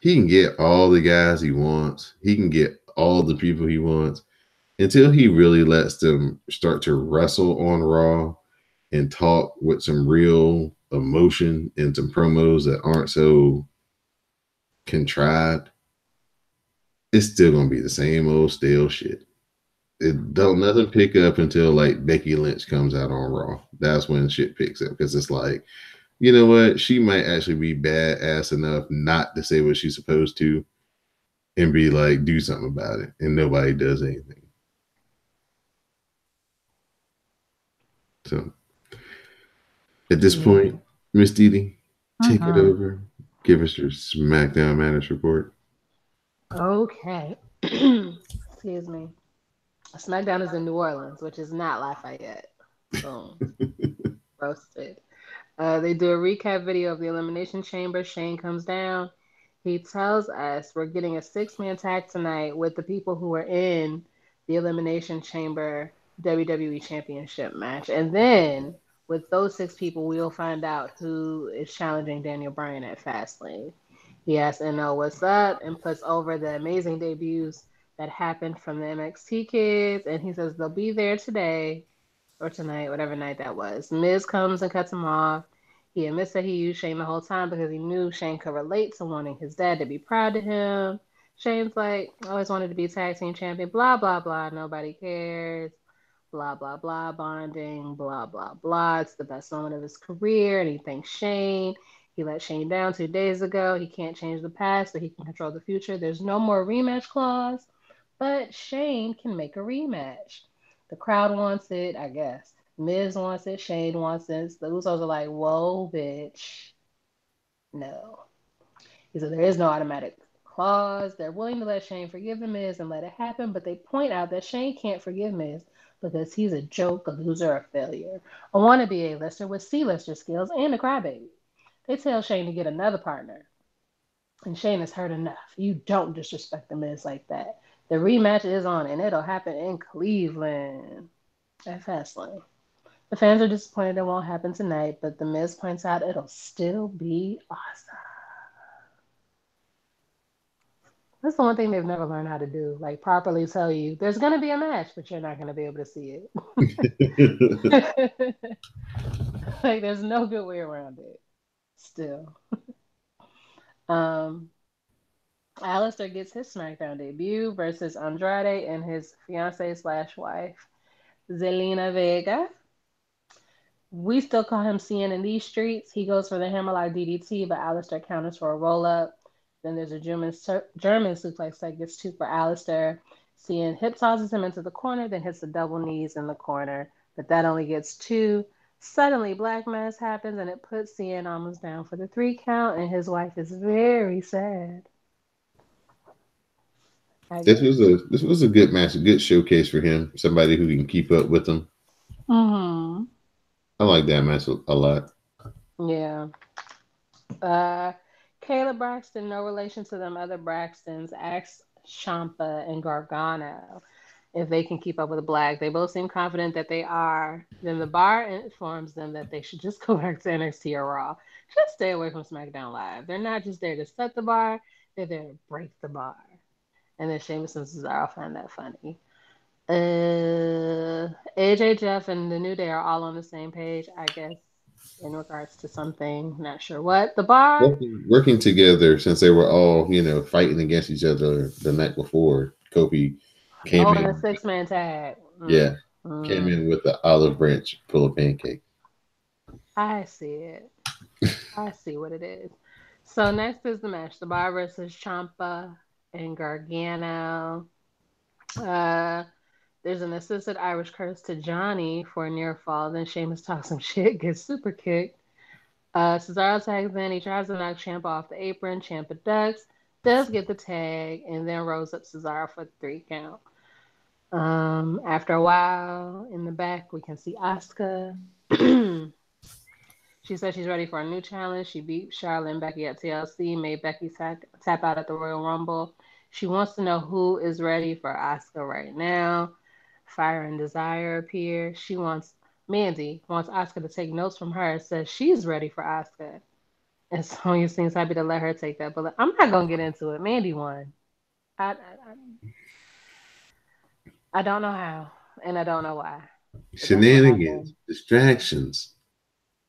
he can get all the guys he wants. He can get all the people he wants, until he really lets them start to wrestle on Raw and talk with some real emotion and some promos that aren't so contrived. It's still going to be the same old stale shit. it don't nothing pick up until like Becky Lynch comes out on Raw. That's when shit picks up because it's like, you know what? She might actually be badass enough not to say what she's supposed to and be like, do something about it, and nobody does anything. So at this Yeah. point, Miss Didi, take it Mm-hmm. over. Give us your SmackDown Matters report. Okay. Excuse me. SmackDown is in New Orleans, which is not Lafayette. Boom. Roasted. They do a recap video of the Elimination Chamber. Shane comes down. He tells us we're getting a six-man tag tonight with the people who are in the Elimination Chamber WWE Championship match. And then with those six people, we'll find out who is challenging Daniel Bryan at Fastlane. He asks NO what's up and puts over the amazing debuts that happened from the NXT kids. And he says they'll be there today or tonight, whatever night that was. Miz comes and cuts him off. He admits that he used Shane the whole time because he knew Shane could relate to wanting his dad to be proud of him. Shane's like, I always wanted to be tag team champion, blah, blah, blah. Nobody cares. Blah, blah, blah. Bonding, blah, blah, blah. It's the best moment of his career. And he thanks Shane. He let Shane down 2 days ago. He can't change the past, but he can control the future. There's no more rematch clause, but Shane can make a rematch. The crowd wants it, I guess. Miz wants it. Shane wants it. The Usos are like, whoa, bitch. No. He said there is no automatic clause. They're willing to let Shane forgive the Miz and let it happen, but they point out that Shane can't forgive Miz because he's a joke, a loser, a failure, a wannabe A-lister with C-lister skills, and a crybaby. They tell Shane to get another partner, and Shane has heard enough. You don't disrespect the Miz like that. The rematch is on, and it'll happen in Cleveland at Fastlane. The fans are disappointed it won't happen tonight, but The Miz points out it'll still be awesome. That's the one thing they've never learned how to do. Like, properly tell you there's going to be a match, but you're not going to be able to see it. Like, there's no good way around it. Still. Um, Alistair gets his SmackDown debut versus Andrade and his fiance slash wife, Zelina Vega. We still call him CN in these streets. He goes for the Hammerlock DDT, but Alistair counters for a roll up. Then there's a German suplex that gets two for Alistair. CN hip tosses him into the corner, then hits the double knees in the corner, but that only gets two. Suddenly, Black Mass happens and it puts CN almost down for the 3 count, and his wife is very sad, I guess. This was a good match, a good showcase for him. Somebody who can keep up with him. Mm-hmm. I like that match a lot. Yeah. Uh, Caleb Braxton, no relation to them other Braxtons, asks Champa and Gargano if they can keep up with the Black. They both seem confident that they are. Then the bar informs them that they should just go back to NXT or Raw. Just stay away from SmackDown Live. They're not just there to set the bar, they're there to break the bar. And then Sheamus and Cesaro find that funny. AJ, Jeff, and the New Day are all on the same page, I guess, in regards to something. Not sure what. The bar. Working together since they were all, fighting against each other the night before. Kofi came Oh, and a in, 6-man tag. yeah, came Mm. in with the olive branch full of pancake. I see it. I see what it is. So next is the match: the Bar versus Champa and Gargano. Uh, there's an assisted Irish curse to Johnny for a near fall. Then Sheamus talks some shit, gets super kicked. Cesaro tags in. He tries to knock Champa off the apron. Champa ducks, does get the tag, and then rolls up Cesaro for the 3 count. After a while, in the back, we can see Asuka. She said she's ready for a new challenge. She beat Charlotte and Becky at TLC, made Becky tap out at the Royal Rumble. She wants to know who is ready for Asuka right now. Fire and Desire appear. Mandy wants Asuka to take notes from her. Says she's ready for Asuka. And Sonya seems happy to let her take that bullet. I'm not gonna get into it. Mandy won. I don't know how, and I don't know why, but that's what Shenanigans, happened. distractions.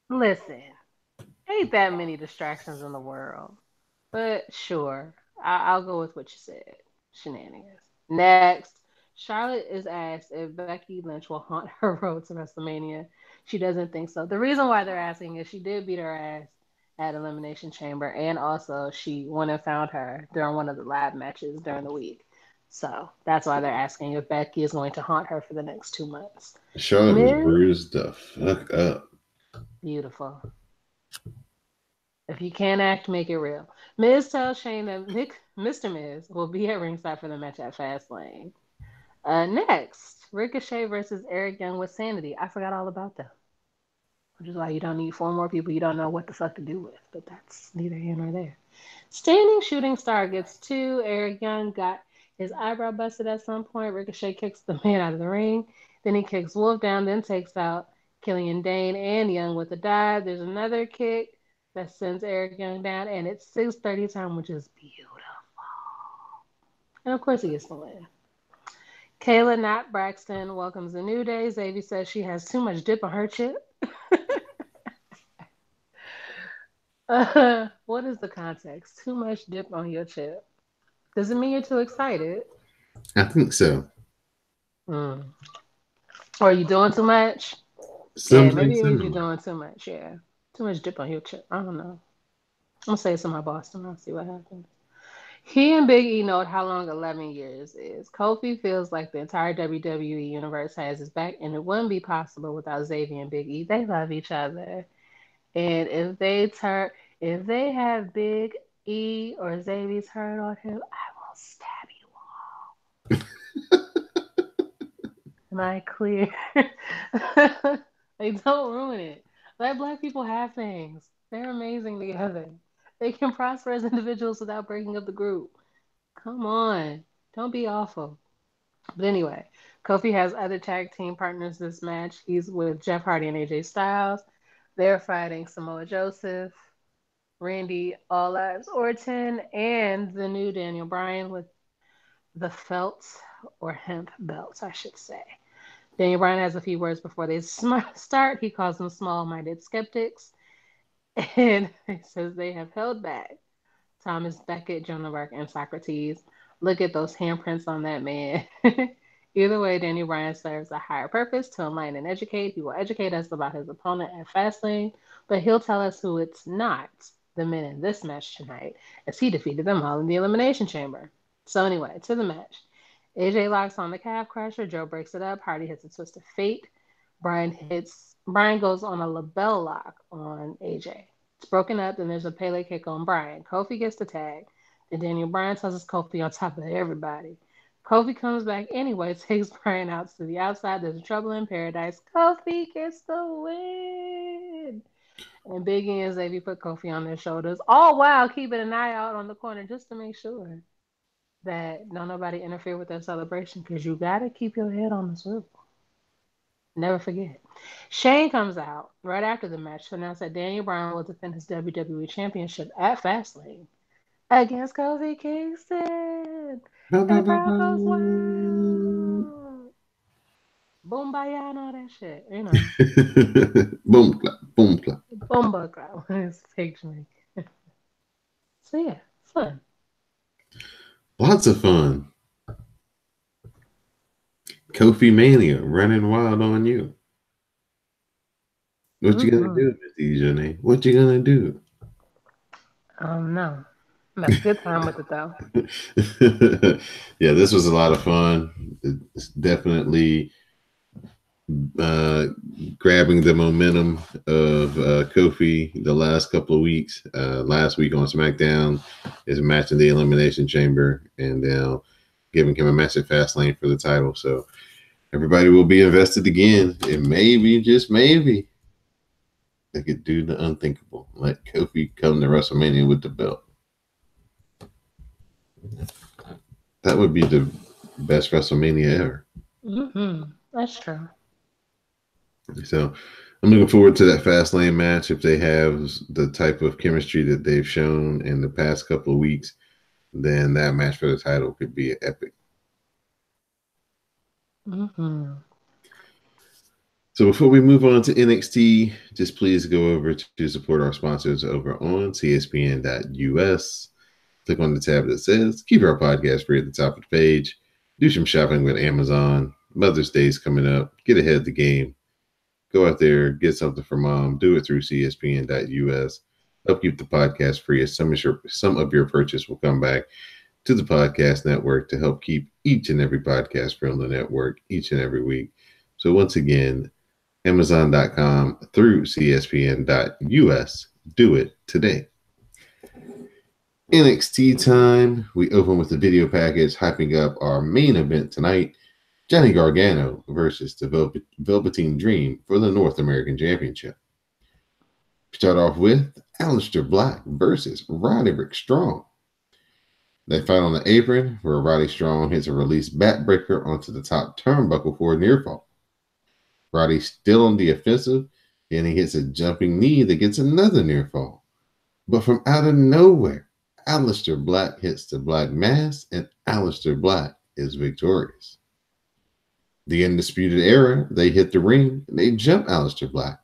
Listen, ain't that many distractions in the world. But sure, I'll go with what you said. Shenanigans. Next, Charlotte is asked if Becky Lynch will haunt her road to WrestleMania. She doesn't think so. The reason why they're asking is she did beat her ass at Elimination Chamber, and also she went and found her during one of the lab matches during the week. So that's why they're asking if Becky is going to haunt her for the next 2 months. Charlotte was Miz, bruised the fuck up. beautiful. If you can't act, make it real. Miz tells Shane that Mr. Miz will be at ringside for the match at Fastlane. Next, Ricochet versus Eric Young with Sanity. I forgot all about that, which is why you don't need four more people you don't know what the fuck to do with. But that's neither here nor there. Standing shooting star gets two. Eric Young got his eyebrow busted at some point. Ricochet kicks the man out of the ring. Then he kicks Wolf down, then takes out Killian Dane and Young with a dive. There's another kick that sends Eric Young down, and it's 6:30 time, which is beautiful. And of course, he gets the win. Kayla Nat Braxton welcomes a new day. Xavier says she has too much dip on her chip. What is the context? Too much dip on your chip. Does it mean you're too excited? I think so. Mm. Or are you doing too much? Yeah, Something maybe it means you're similar. doing too much. Yeah. Too much dip on your chip. I don't know. I'm going to say it to my boss and I'll see what happens. He and Big E know how long 11 years is. Kofi feels like the entire WWE universe has his back, and it wouldn't be possible without Xavier and Big E. They love each other. And if they have Big E or Xavier's hurt on him, I will stab you all. Am I clear? Like, don't ruin it. Let black people have things. They're amazing together. They can prosper as individuals without breaking up the group. Come on. Don't be awful. But anyway, Kofi has other tag team partners this match. He's with Jeff Hardy and AJ Styles. They're fighting Samoa Joseph, Randy All Lives Orton, and the new Daniel Bryan with the felt or hemp belts, I should say. Daniel Bryan has a few words before they start. He calls them small minded skeptics, and he says they have held back Thomas Beckett, Joan of Arc, and Socrates. Look at those handprints on that man. Either way, Daniel Bryan serves a higher purpose to enlighten and educate. He will educate us about his opponent at Fastlane, but he'll tell us who it's not, the men in this match tonight, as he defeated them all in the Elimination Chamber. So anyway, to the match. AJ locks on the calf crusher. Joe breaks it up. Hardy hits a twist of fate. Brian goes on a label lock on AJ. It's broken up, then there's a Pele kick on Brian. Kofi gets the tag. Then Daniel Bryan tosses Kofi on top of everybody. Kofi comes back anyway, takes Brian out to the outside. There's trouble in paradise. Kofi gets the win. And Big E and Xavier put Kofi on their shoulders, all while keeping an eye out on the corner just to make sure that don't nobody interfere with their celebration, because you gotta keep your head on the swivel. Never forget. Shane comes out right after the match to announce that Daniel Bryan will defend his WWE Championship at Fastlane against Kofi Kingston. Ba, And ba, the ba, crowd ba. goes wild. Boom, baya, and all that shit. You know, Boom clap, boom clap. boom, crowd. It's fake drink. So yeah, fun. Lots of fun. Kofi Mania running wild on you. What you gonna Mm-hmm. do, Miss Dejanay? What you gonna do? No. I'm having a good time with it though. Yeah, this was a lot of fun. It's definitely uh, grabbing the momentum of Kofi the last couple of weeks. Last week on SmackDown is a match in the Elimination Chamber, and now giving him a match at Fastlane for the title. So everybody will be invested again. And maybe, just maybe, they could do the unthinkable. Let Kofi come to WrestleMania with the belt. That would be the best WrestleMania ever. That's true. So I'm looking forward to that Fastlane match. If they have the type of chemistry that they've shown in the past couple of weeks, then that match for the title could be epic. Mm-hmm. So before we move on to NXT, just please go over to support our sponsors over on CSPN.us. Click on the tab that says Keep Our Podcast Free at the top of the page. Do some shopping with Amazon. Mother's Day's coming up. Get ahead of the game. Go out there, get something for mom. Do it through CSPN.us. Help keep the podcast free as some of your purchase will come back to the podcast network to help keep each and every podcast free on the network each and every week. So once again, Amazon.com through CSPN.us. Do it today. NXT time. We open with the video package hyping up our main event tonight. Johnny Gargano versus the Velveteen Dream for the North American Championship. Start off with Aleister Black versus Roderick Strong. They fight on the apron where Roddy Strong hits a release backbreaker onto the top turnbuckle for a near fall. Roddy's still on the offensive, and he hits a jumping knee that gets another near fall. But from out of nowhere, Aleister Black hits the Black Mass, and Aleister Black is victorious. The Undisputed Era, they hit the ring, and they jump Aleister Black.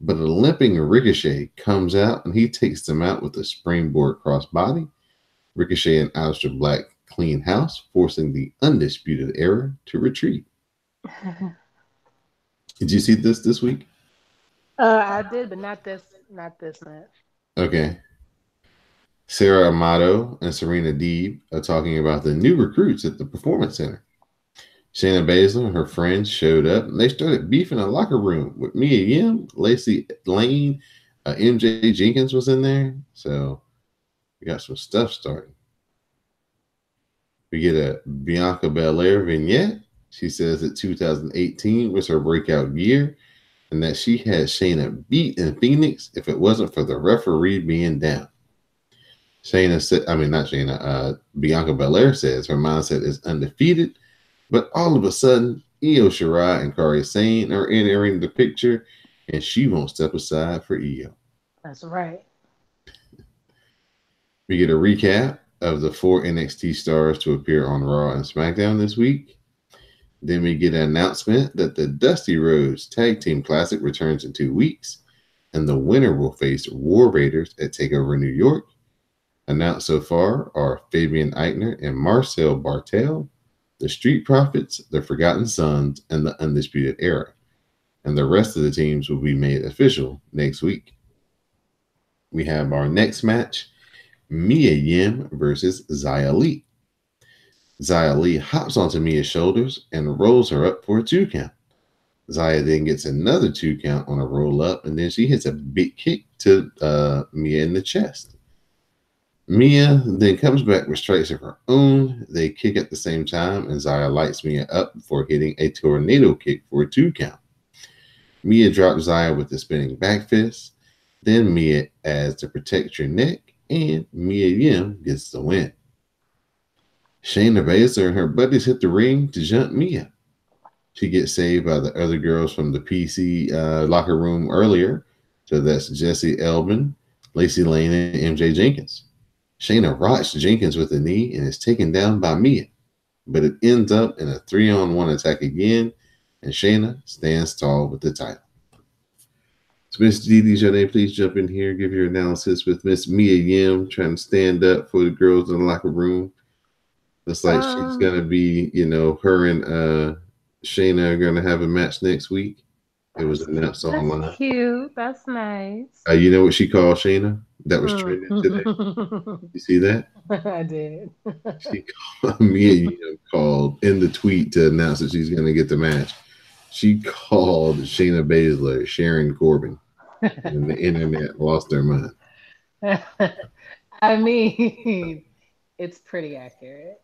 But a limping Ricochet comes out, and he takes them out with a springboard crossbody. Ricochet and Aleister Black clean house, forcing the Undisputed Era to retreat. Did you see this week? I did, but not this match. Okay. Sarah Amato and Serena Deeb are talking about the new recruits at the Performance Center. Shayna Baszler and her friends showed up, and they started beefing in the locker room with Mia Yim, Lacey Lane, MJ Jenkins was in there. So we got some stuff starting. We get a Bianca Belair vignette. She says that 2018 was her breakout year and that she had Shayna beat in Phoenix if it wasn't for the referee being down. Bianca Belair says her mindset is undefeated, but all of a sudden, Io Shirai and Kairi Sane are entering the picture, and she won't step aside for Io. That's right. We get a recap of the 4 NXT stars to appear on Raw and SmackDown this week. Then we get an announcement that the Dusty Rhodes Tag Team Classic returns in 2 weeks, and the winner will face War Raiders at TakeOver New York. Announced so far are Fabian Eichner and Marcel Bartel, the Street Profits, the Forgotten Sons, and the Undisputed Era. And the rest of the teams will be made official next week. We have our next match, Mia Yim versus Xia Li. Xia Li hops onto Mia's shoulders and rolls her up for a 2 count. Xia then gets another 2 count on a roll up, and then she hits a big kick to Mia in the chest. Mia then comes back with strikes of her own. They kick at the same time, and Xia lights Mia up before hitting a tornado kick for a 2 count. Mia drops Xia with the spinning back fist. Then Mia adds to protect your neck, and Mia Yim gets the win. Shayna Baszler and her buddies hit the ring to jump Mia. She gets saved by the other girls from the PC locker room earlier. So that's Jessie Elvin, Lacey Lane, and MJ Jenkins. Shayna rocks Jenkins with a knee and is taken down by Mia, but it ends up in a 3-on-1 attack again, and Shayna stands tall with the title. So Miss Dee Jonay, please jump in here, give your analysis with Miss Mia Yim trying to stand up for the girls in the locker room. Looks like she's going to be, her and Shayna are going to have a match next week. It was announced online. That's cute. That's nice. You know what she called Shayna? That was trending today. You see that? I did. She called Mia called in the tweet to announce that she's going to get the match. She called Shayna Baszler Sharon Corbin, and the internet lost their mind. I mean, it's pretty accurate.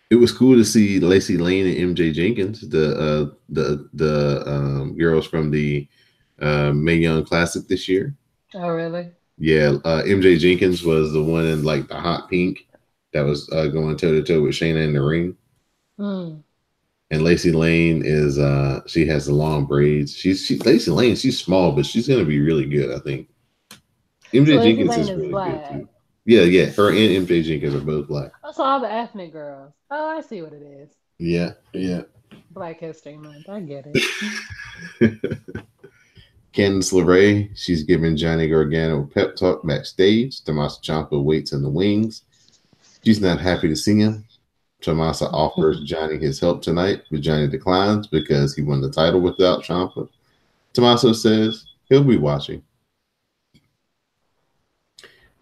It was cool to see Lacey Lane and MJ Jenkins, the girls from the Mae Young Classic this year. Oh, really? Yeah, MJ Jenkins was the one in like the hot pink that was going toe to toe with Shayna in the ring. And Lacey Lane is she has the long braids. Lacey Lane, she's small, but she's gonna be really good, I think. MJ so Jenkins is really good too. Yeah. Her and MJ Jenkins are both black. Oh, so all the ethnic girls. Oh, I see what it is. Yeah. Black History Month. I get it. Candice LeRae, she's giving Johnny Gargano a pep talk backstage. Tommaso Ciampa waits in the wings. She's not happy to see him. Tomasa offers Johnny his help tonight, but Johnny declines because he won the title without Ciampa. Tommaso says he'll be watching.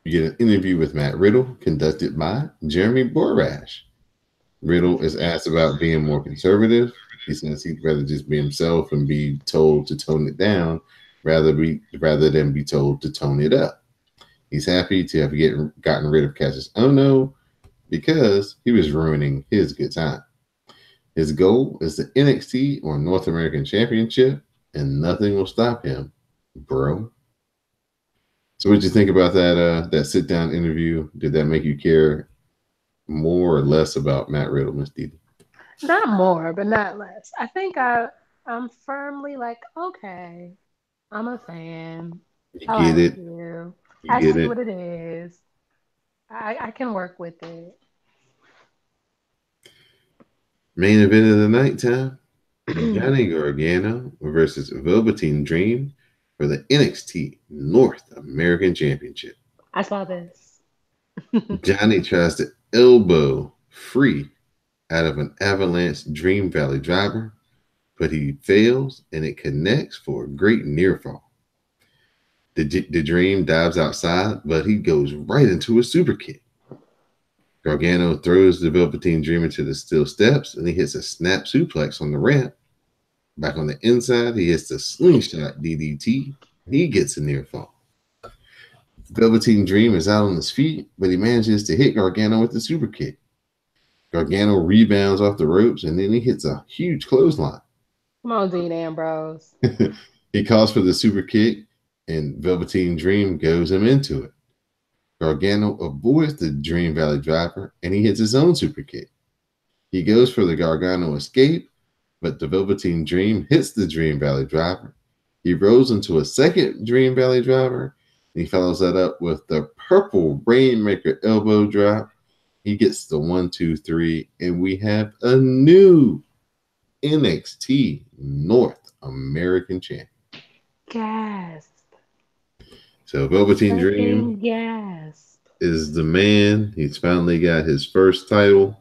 You get an interview with Matt Riddle, conducted by Jeremy Borash. Riddle is asked about being more conservative. He says he'd rather just be himself and be told to tone it down rather than be told to tone it up. He's happy to have gotten rid of Cassius Ono because he was ruining his good time. His goal is the NXT or North American Championship, and nothing will stop him, bro. So, what did you think about that sit down interview? Did that make you care more or less about Matt Riddle, Miss Didi? Not more, but not less. I think I'm firmly like, okay, I'm a fan. You I get like it. you. You I get see it. what it is. I can work with it. Main event of the night time: Johnny Gargano versus Velveteen Dream for the NXT North American Championship. I saw this. Johnny tries to elbow free out of an Avalanche Dream Valley driver, but he fails and it connects for a great near fall. The Dream dives outside, but he goes right into a super kick. Gargano throws the Velveteen Dream into the steel steps and he hits a snap suplex on the ramp. Back on the inside, he hits the slingshot DDT. He gets a near fall. Velveteen Dream is out on his feet, but he manages to hit Gargano with the super kick. Gargano rebounds off the ropes and then he hits a huge clothesline. Come on, Dean Ambrose. He calls for the super kick and Velveteen Dream goes him into it. Gargano avoids the Dream Valley driver and he hits his own super kick. He goes for the Gargano escape, but the Velveteen Dream hits the Dream Valley driver. He rolls into a second Dream Valley driver. And he follows that up with the purple Rainmaker elbow drop. He gets the 1, 2, 3, and we have a new NXT North American champion. Gasp. So Velveteen Dream Fucking gasp. is the man. He's finally got his first title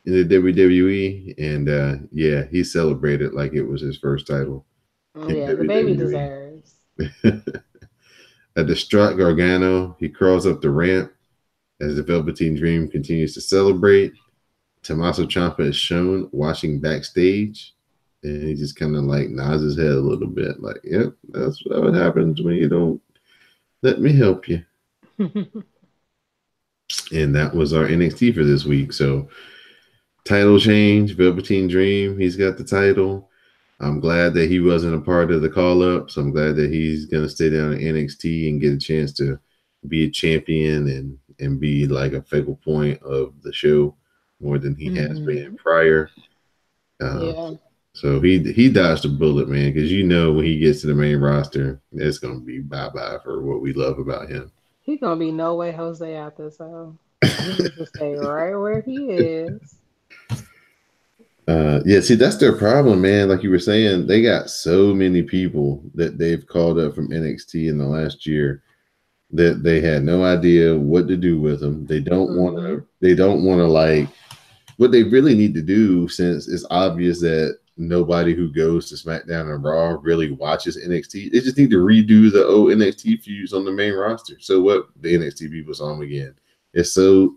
in the WWE, and yeah, he celebrated like it was his first title in Yeah, the baby WWE. deserves. A distraught Gargano, he crawls up the ramp as the Velveteen Dream continues to celebrate. Tommaso Ciampa is shown watching backstage, and he just kind of like nods his head a little bit, like, "Yep, that's what happens when you don't let me help you." And that was our NXT for this week. So, title change, Velveteen Dream, he's got the title. I'm glad that he wasn't a part of the call up. So I'm glad that he's gonna stay down in NXT and get a chance to be a champion and be like a focal point of the show more than he has been Mhm. prior. Uh, Yeah, so he dodged a bullet, man, because you know when he gets to the main roster, it's gonna be bye bye for what we love about him. he's gonna be no way Jose out there, so he needs to stay right where he is. Yeah, see, that's their problem, man. Like you were saying, they got so many people that they've called up from NXT in the last year that they had no idea what to do with them. They don't want Hmm. to. They don't want to like what they really need to do, since it's obvious that nobody who goes to SmackDown and Raw really watches NXT. They just need to redo the old NXT feuds on the main roster. So what the NXT people's on again? It's so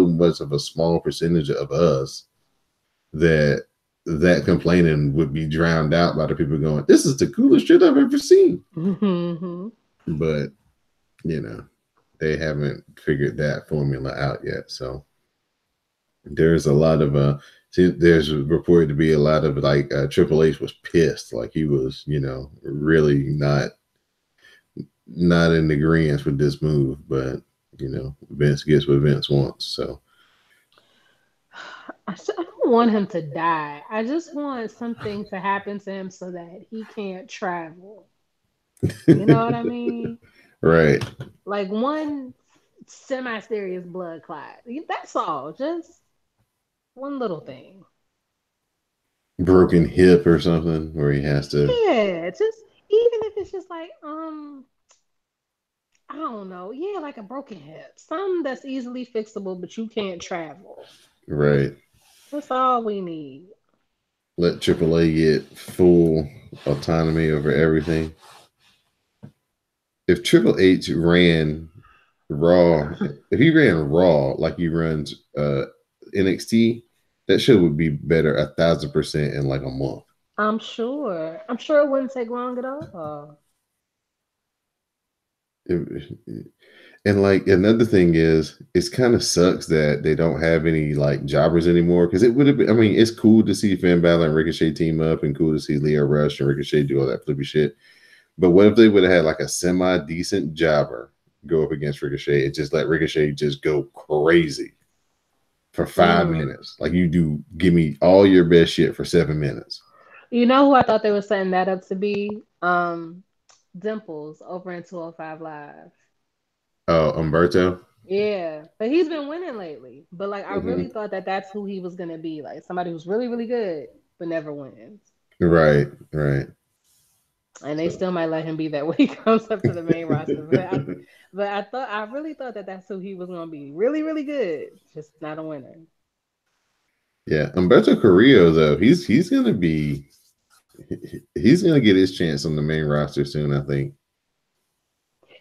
much of a small percentage of us that complaining would be drowned out by the people going, "This is the coolest shit I've ever seen." Hmm. But you know, they haven't figured that formula out yet. So there's a lot of there's reported to be a lot of like Triple H was pissed, like he was, really not in agreement with this move, but Vince gets what Vince wants. So I don't want him to die. I just want something to happen to him so that he can't travel. You know what I mean? right. Like one semi-serious blood clot. That's all. Just one little thing. Broken hip or something where he has to. Yeah, just even if it's just like I don't know. Yeah, like a broken hip. Something that's easily fixable, but you can't travel. Right. That's all we need. Let AAA get full autonomy over everything. If Triple H ran Raw, if he ran Raw like he runs NXT, that show would be better 1,000% in like a month. I'm sure. I'm sure it wouldn't take long at all. It- and like another thing is, it's kind of sucks that they don't have any like jobbers anymore because it would have been. I mean, it's cool to see Finn Balor and Ricochet team up, and cool to see Leo Rush and Ricochet do all that flippy shit. But what if they would have had like a semi decent jobber go up against Ricochet and just let Ricochet just go crazy for five Mm. minutes? Like you do, give me all your best shit for 7 minutes. You know who I thought they were setting that up to be? Dimples over in 205 Live. Oh, Umberto. Yeah, but he's been winning lately. But like, I really Hmm. thought that that's who he was gonna be, like somebody who's really, really good but never wins. Right, right. And they So still might let him be that when he comes up to the main roster. But I really thought that that's who he was gonna be. Really, really good, just not a winner. yeah, Umberto Carrillo though, he's gonna be he's gonna get his chance on the main roster soon. I think.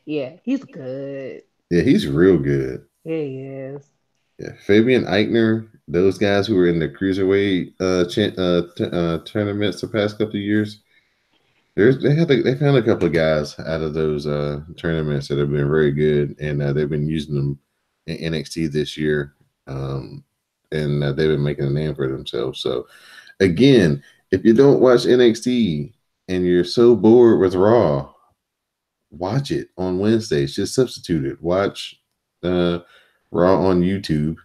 Yeah, he's good. Yeah, he's real good. Yeah, he is. Yeah, Fabian Eichner, those guys who were in the cruiserweight tournaments the past couple of years. They found a couple of guys out of those tournaments that have been very good, and they've been using them in NXT this year, um, and they've been making a name for themselves. So again, if you don't watch NXT and you're so bored with Raw, watch it on Wednesdays. Just substitute it. Watch uh, Raw on YouTube,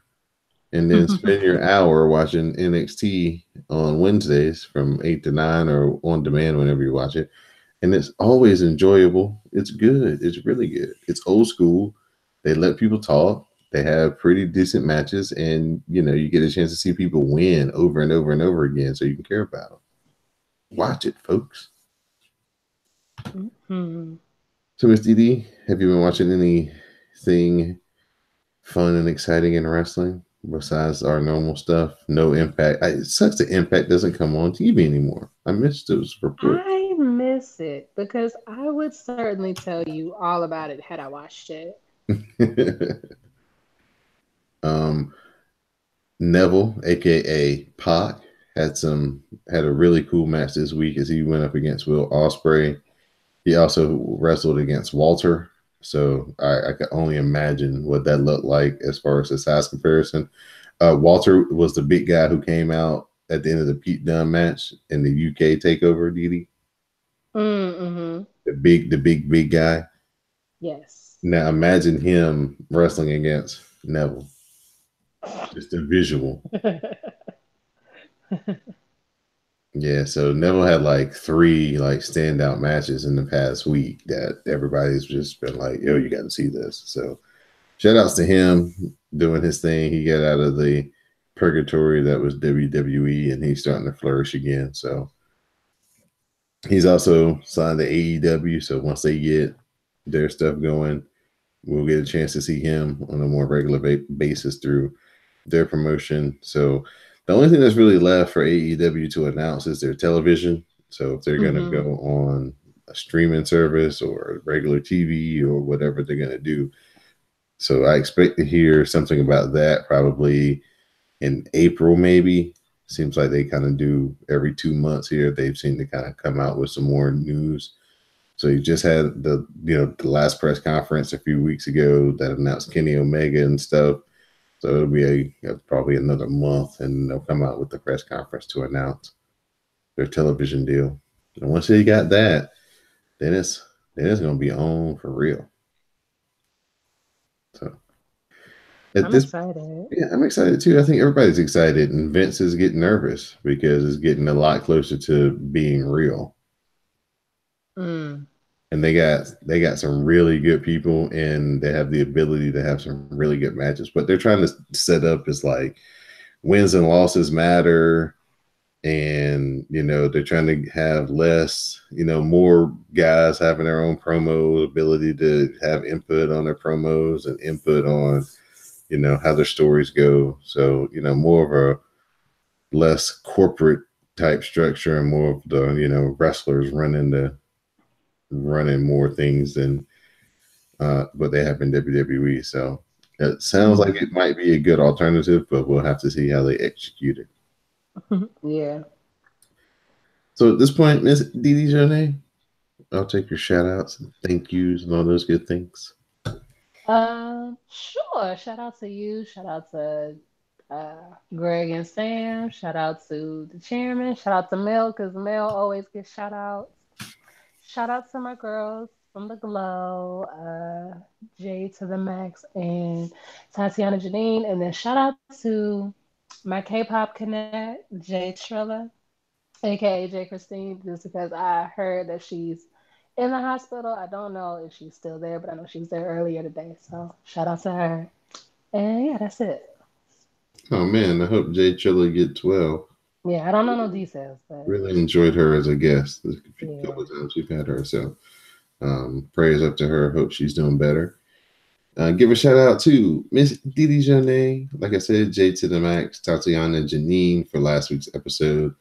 and then spend your hour watching NXT on Wednesdays from 8 to 9 or on demand whenever you watch it. And it's always enjoyable. It's good. It's really good. It's old school. They let people talk. They have pretty decent matches, and you get a chance to see people win over and over and over again, so you can care about them. Watch it, folks. Mhm. So, Miss DD, have you been watching anything fun and exciting in wrestling besides our normal stuff? No Impact. It sucks that Impact doesn't come on TV anymore. I missed those reports. I miss it because I would certainly tell you all about it had I watched it. um, Neville, aka Pac, had a really cool match this week as he went up against Will Ospreay. He also wrestled against Walter, so I could only imagine what that looked like as far as the size comparison. Walter was the big guy who came out at the end of the Pete Dunne match in the UK Takeover. Didi, Mm-hmm. the big guy. Yes. Now imagine him wrestling against Neville. Just a visual. Yeah, so Neville had like three like standout matches in the past week that everybody's just been like, "Yo, you got to see this." So shout outs to him doing his thing. He got out of the purgatory that was WWE, and he's starting to flourish again. So he's also signed to AEW. So once they get their stuff going, we'll get a chance to see him on a more regular basis through their promotion. So the only thing that's really left for AEW to announce is their television. So if they're going to Hmm. go on a streaming service or regular TV or whatever they're going to do. So I expect to hear something about that probably in April, maybe. Seems like they kind of do every 2 months here. They've seemed to kind of come out with some more news. So you just had the last press conference a few weeks ago that announced Kenny Omega and stuff. So it'll be probably another month, and they'll come out with the press conference to announce their television deal. And once they got that, then it's gonna be on for real. So at I'm this, excited. yeah, I'm excited too. I think everybody's excited, and Vince is getting nervous because it's getting a lot closer to being real. Mm. And they got some really good people, and they have the ability to have some really good matches. But they're trying to set up as like wins and losses matter, and they're trying to have less, more guys having their own promo ability to have input on their promos and input on how their stories go. So more of a less corporate type structure and more of the wrestlers running more things than what they have in WWE. So it sounds like it might be a good alternative, but we'll have to see how they execute it. Yeah. So at this point, Miss Didi Jonay, I'll take your shout outs and thank yous and all those good things. Sure. Shout out to you. Shout out to Greg and Sam. Shout out to the chairman. Shout out to Mel because Mel always gets shout outs. Shout out to my girls from the Glow, J to the Max and Tatiana Janine. And then shout out to my K-pop connect, Jay Trilla, aka J Christine, just because I heard that she's in the hospital. I don't know if she's still there, but I know she was there earlier today. So shout out to her. And yeah, that's it. Oh man, I hope Jay Trilla gets well. Yeah, I don't know no details, but Really enjoyed her as a guest. A yeah. couple of times we've had her. So prayers up to her. Hope she's doing better. Give a shout out to Miss Didi Jonay. Like I said, J to the Max, Tatiana Janine for last week's episode.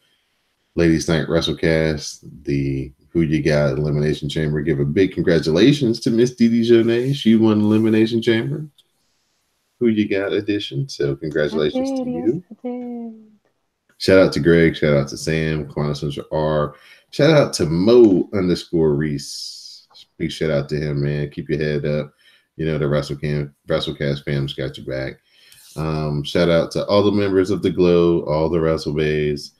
Ladies Night WrassleCast, the Who You Got Elimination Chamber. Give a big congratulations to Miss Didi Jonay. She won Elimination Chamber. Who You Got edition. So congratulations to Yes, you. I did. Shout out to Greg. Shout out to Sam. Quantum Central R. Shout out to Mo_Reese. Big shout out to him, man. Keep your head up. The WrassleCast family's got your back. Shout out to all the members of the Glow, all the Wrestle Bays,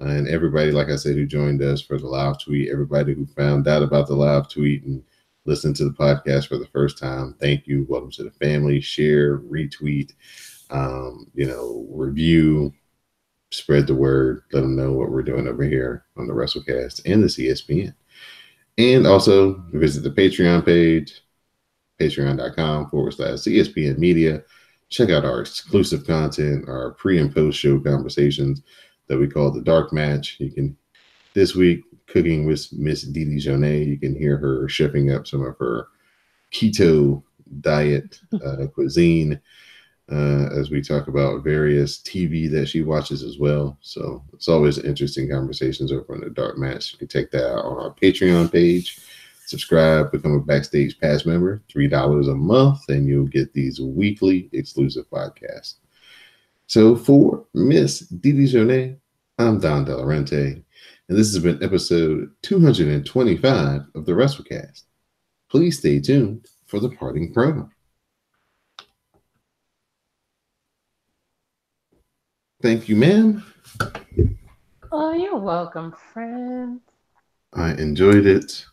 and everybody, like I said, who joined us for the live tweet. Everybody who found out about the live tweet and listened to the podcast for the first time. Thank you. Welcome to the family. Share, retweet, review. Spread the word, let them know what we're doing over here on the WrassleCast and the CSPN. And also visit the Patreon page, patreon.com/CSPN Media. Check out our exclusive content, our pre and post show conversations that we call the Dark Match. You can, this week, cooking with Miss Didi Jonay, you can hear her chefing up some of her keto diet cuisine. As we talk about various TV that she watches as well. So it's always interesting conversations over on the Dark Match. You can take that out on our Patreon page, subscribe, become a Backstage Pass member, $3 a month, and you'll get these weekly exclusive podcasts. So for Miss Didi Jonay, I'm Don Delarente, and this has been episode 225 of the WrassleCast. Please stay tuned for the parting promo. Thank you, ma'am. Oh, you're welcome, friend. I enjoyed it.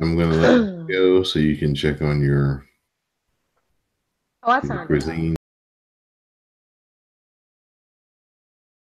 I'm going to let you go so you can check on your Oh, I turned it off. cuisine.